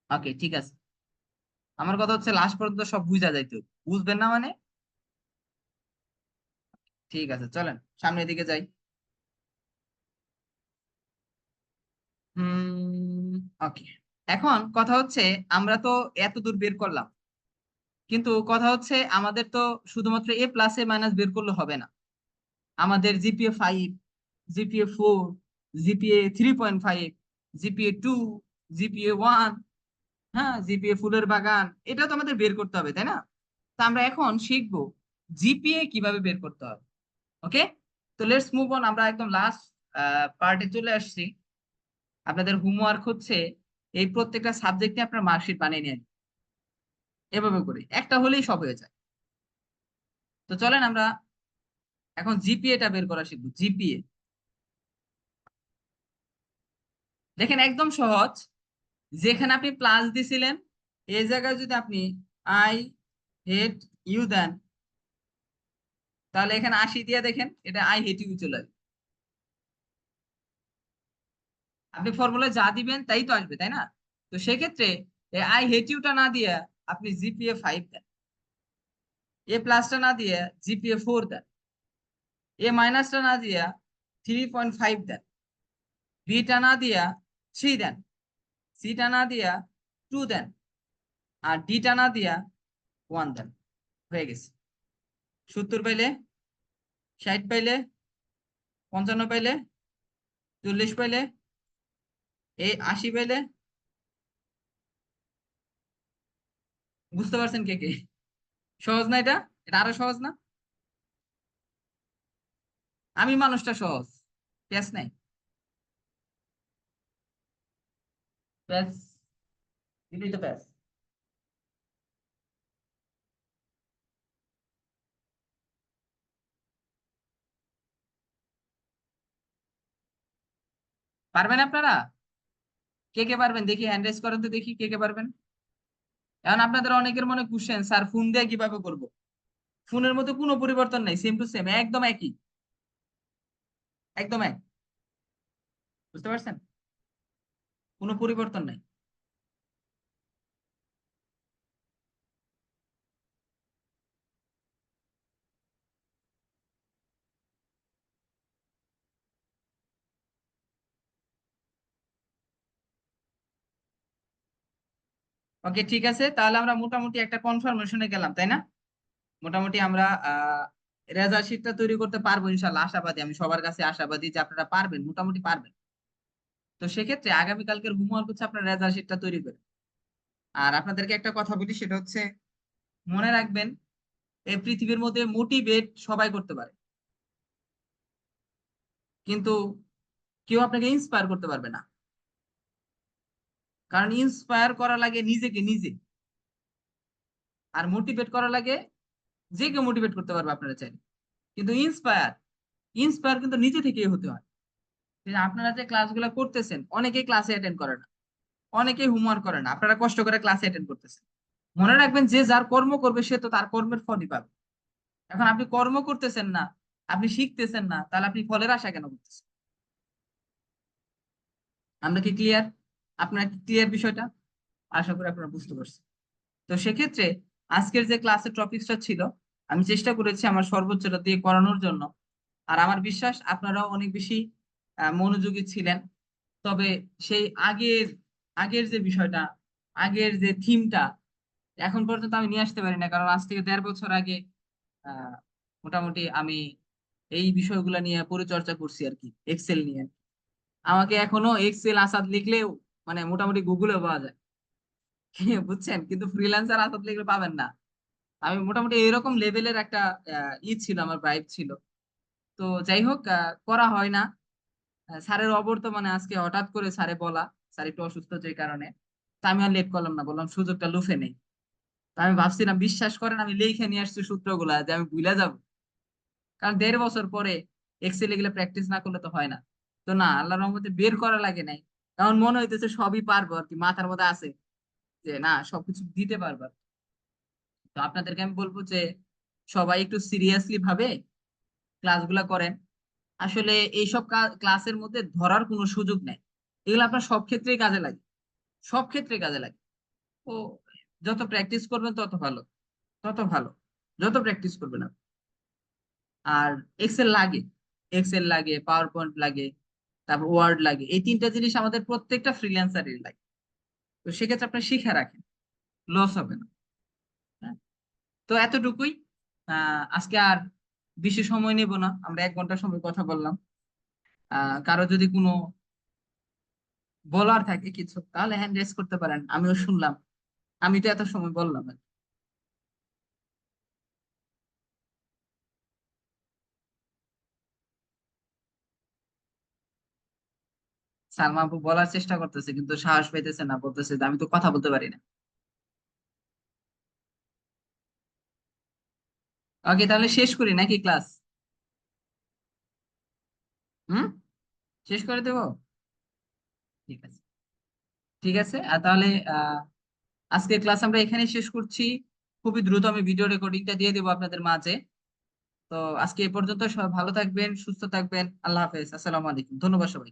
ওকে, ঠিক আছে। আমার কথা হচ্ছে লাস্ট পর্যন্ত সব বুঝা যাইতো, বুঝবেন না মানে? ঠিক আছে, চলেন সামনের দিকে যাই। ওকে, এখন কথা হচ্ছে আমরা তো এত দূর বের করলাম, কিন্তু কথা হচ্ছে আমাদের তো শুধুমাত্র এ প্লাস এ মাইনাস বের করলে হবে না। আমাদের GPA 5, GPA 4, GPA 3.5, GPA 2, GPA 1, হ্যাঁ জিপিএ ফুলের বাগান, এটা তো আমাদের বের করতে হবে, তাই না? তো আমরা এখন শিখবো জিপিএ কিভাবে বের করতে হবে। ওকে, তো লেটস মুভ অন, আমরা একদম লাস্ট পার্টে চলে আসছি। আপনাদের হোমওয়ার্ক হচ্ছে এই প্রত্যেকটা সাবজেক্টে আপনার মার্কশিট বানিয়ে নিয়ে আসবেন। এভাবে করে একটা হলেই সব হয়ে যায়। তো চলেন আমরা এখন জিপিএটা বের করা শিখবো। জিপিএ দেখেন একদম সহজ। যেখানে আপনি প্লাস দিছিলেন এই জায়গায় যদি আপনি আই হেট ইউ দেন, তাহলে এখানে 80 দিয়ে দেখেন এটা আই হেট ইউ চলে আসবে। আপনি ফর্মুলায় যা দিবেন তাই তো আসবে, তাই না? তো সেক্ষেত্রে আই হেট ইউটা না দিয়ে আপনি জিপিএ 5 দেন, এ প্লাসটা না দিয়ে জিপিএ 4 দেন, এ মাইনাসটা না দিয়া 3.5 দেন, বিটা না দিয়া 3 দেন, সিটা না দিয়া 2 দেন, আর ডিটা না দিয়া 1 দেন। হয়ে গেছে। 70 পাইলে, 60 পাইলে, 55 পাইলে, 40 পাইলে, 80 পাইলে। বুঝতে পারছেন কে কে? সহজ না এটা? এটা আরো সহজ না? আমি মানুষটা সহজ, প্যাস নাই, প্যাস দিলেই তো প্যাস। পারবেন আপনারা? কে কে পারবেন দেখি, হ্যান্ড রেজ করেন তো দেখি কে কে পারবেন। এখন আপনাদের অনেকের মনে কোশ্চেন, স্যার ফোন দিয়ে কিভাবে করব? ফোনের মধ্যে কোনো পরিবর্তন নাই, সেম টু সেম, একদম একই, একদম এক। বুঝতে পারছেন? কোনো পরিবর্তন নাই। ওকে ঠিক আছে, তাহলে আমরা মোটামুটি একটা কনফার্মেশনে গেলাম, তাই না? মোটামুটি আমরা রেজাল্ট শিটটা তৈরি করতে পারবো ইনশাল্লাহ, আশাবাদী, আমি সবার কাছে আশাবাদী যে আপনারা পারবেন, মোটামুটি পারবেন। তো সেক্ষেত্রে আগামীকালকের হোমওয়ার্ক হচ্ছে আপনার রেজাল্ট শিটটা তৈরি করে। আর আপনাদেরকে একটা কথা বলি, সেটা হচ্ছে মনে রাখবেন এই পৃথিবীর মধ্যে মোটিভেট সবাই করতে পারে, কিন্তু কেউ আপনাকে ইন্সপায়ার করতে পারবে না। কারণ ইন্সপায়ার করা লাগে নিজেকে নিজে, আর মোটিভেট করা লাগে যে কেউ মোটিভেট করতে পারবে আপনারা চাইলে। কিন্তু ইন্সপায়ার, ইন্সপায়ার কিন্তু নিজে থেকেই হতে হয়। যে আপনারা যে ক্লাসগুলো করতেছেন, অনেকেই ক্লাসে অ্যাটেন্ড করে না, অনেকেই হোমওয়ার্ক করে না, আপনারা কষ্ট করে ক্লাসে অ্যাটেন্ড করতেছেন। মনে রাখবেন যে যার কর্ম করবে সে তো তার কর্মের ফলই পাবে। এখন আপনি কর্ম করতেছেন না, আপনি শিখতেছেন না, তাহলে আপনি ফলের আশা কেন করতেছেন? আমরা কি ক্লিয়ার? আপনার কি ক্লিয়ার বিষয়টা? আশা করি আপনারা বুঝতে পারছেন। তো সেক্ষেত্রে আজকের যে ক্লাসের টপিকসটা ছিল, আমি চেষ্টা করেছি আমার সর্বোচ্চটা দিয়ে করানোর জন্য। আর আমার বিশ্বাস আপনারাও অনেক বেশি মনোযোগী ছিলেন। তবে সেই আগের আগের যে বিষয়টা, আগের যে থিমটা এখন পর্যন্ত আমি নিয়ে আসতে পারি না, কারণ আজ থেকে 1.5 বছর আগে আহ মোটামুটি আমি এই বিষয়গুলো নিয়ে পরিচর্যা করছি আর কি, এক্সেল নিয়ে। আমাকে এখনো এক্সেল আসাদ লিখলেও মানে মোটামুটি গুগলে পাওয়া যায়। বুঝছেন? কিন্তু ফ্রিল্যান্সার আসাদ লিখলে পাবেন না। আমি মোটামুটি এরকম লেভেলের একটা ছিল, আমার ভাইব ছিল। তো যাই হোক, করা হয় না। স্যারের অবর্তমানে আজকে হঠাৎ করে স্যারে বলা, স্যার একটু অসুস্থ যে কারণে। তা আমি আর লেট করলাম না, বললাম সুযোগটা লুফে নেই। তা আমি ভাবছিলাম, বিশ্বাস করেন আমি লিখে নিয়ে আসছি সূত্রগুলা, যে আমি ভুলে যাব। কারণ 1.5 বছর পরে এক্সেল এগুলো প্র্যাকটিস না করলে তো হয় না। তো না, আল্লাহর রহমতে বের করা লাগে নাই। কারণ মনে হইতেছে সবই পারবো আর কি, মাথার মধ্যে আছে যে না সবকিছু দিতে পারবো। তো আপনাদেরকে আমি বলবো যে সবাই একটু সিরিয়াসলি ভাবে ক্লাসগুলা করেন। আসলে এইসব ক্লাসের মধ্যে ধরার কোনো সুযোগ নেই, এগুলো আপনার সব ক্ষেত্রেই কাজে লাগে, সব ক্ষেত্রে কাজে লাগে। ও যত প্র্যাকটিস করবেন তত ভালো, তত ভালো, যত প্র্যাকটিস করবেন আপনি। আর এক্সেল লাগে, এক্সেল লাগে, পাওয়ার পয়েন্ট লাগে, তারপর ওয়ার্ড লাগে। এই তিনটা জিনিস আমাদের প্রত্যেকটা ফ্রিল্যান্সারের লাগে। তো সেক্ষেত্রে আপনি শিখে রাখেন, লস হবে না। হ্যাঁ? তো এতটুকুই। আজকে আর বেশি সময় নেব না, আমরা 1 ঘন্টা সময় কথা বললাম। কারো যদি কোনো বলার থাকে কিছু, তাহলে হ্যান্ড রেজ করতে পারেন, আমিও শুনলাম। আমি তো এত সময় বললাম আর কি। সালমা আপু বলার চেষ্টা করতেছে কিন্তু সাহস পাইতেছে না, বলতেছে যে আমি তো কথা বলতে পারি না। ওকে, তাহলে শেষ করি নাকি ক্লাস? হুম, শেষ করে দেবো? ঠিক আছে, ঠিক আছে। আর তাহলে আহ আজকের ক্লাস আমরা এখানে শেষ করছি। খুবই দ্রুত আমি ভিডিও রেকর্ডিংটা দিয়ে দেবো আপনাদের মাঝে। তো আজকে এ পর্যন্ত, সবাই ভালো থাকবেন, সুস্থ থাকবেন। আল্লাহ হাফেজ, আসসালামু আলাইকুম, ধন্যবাদ সবাই।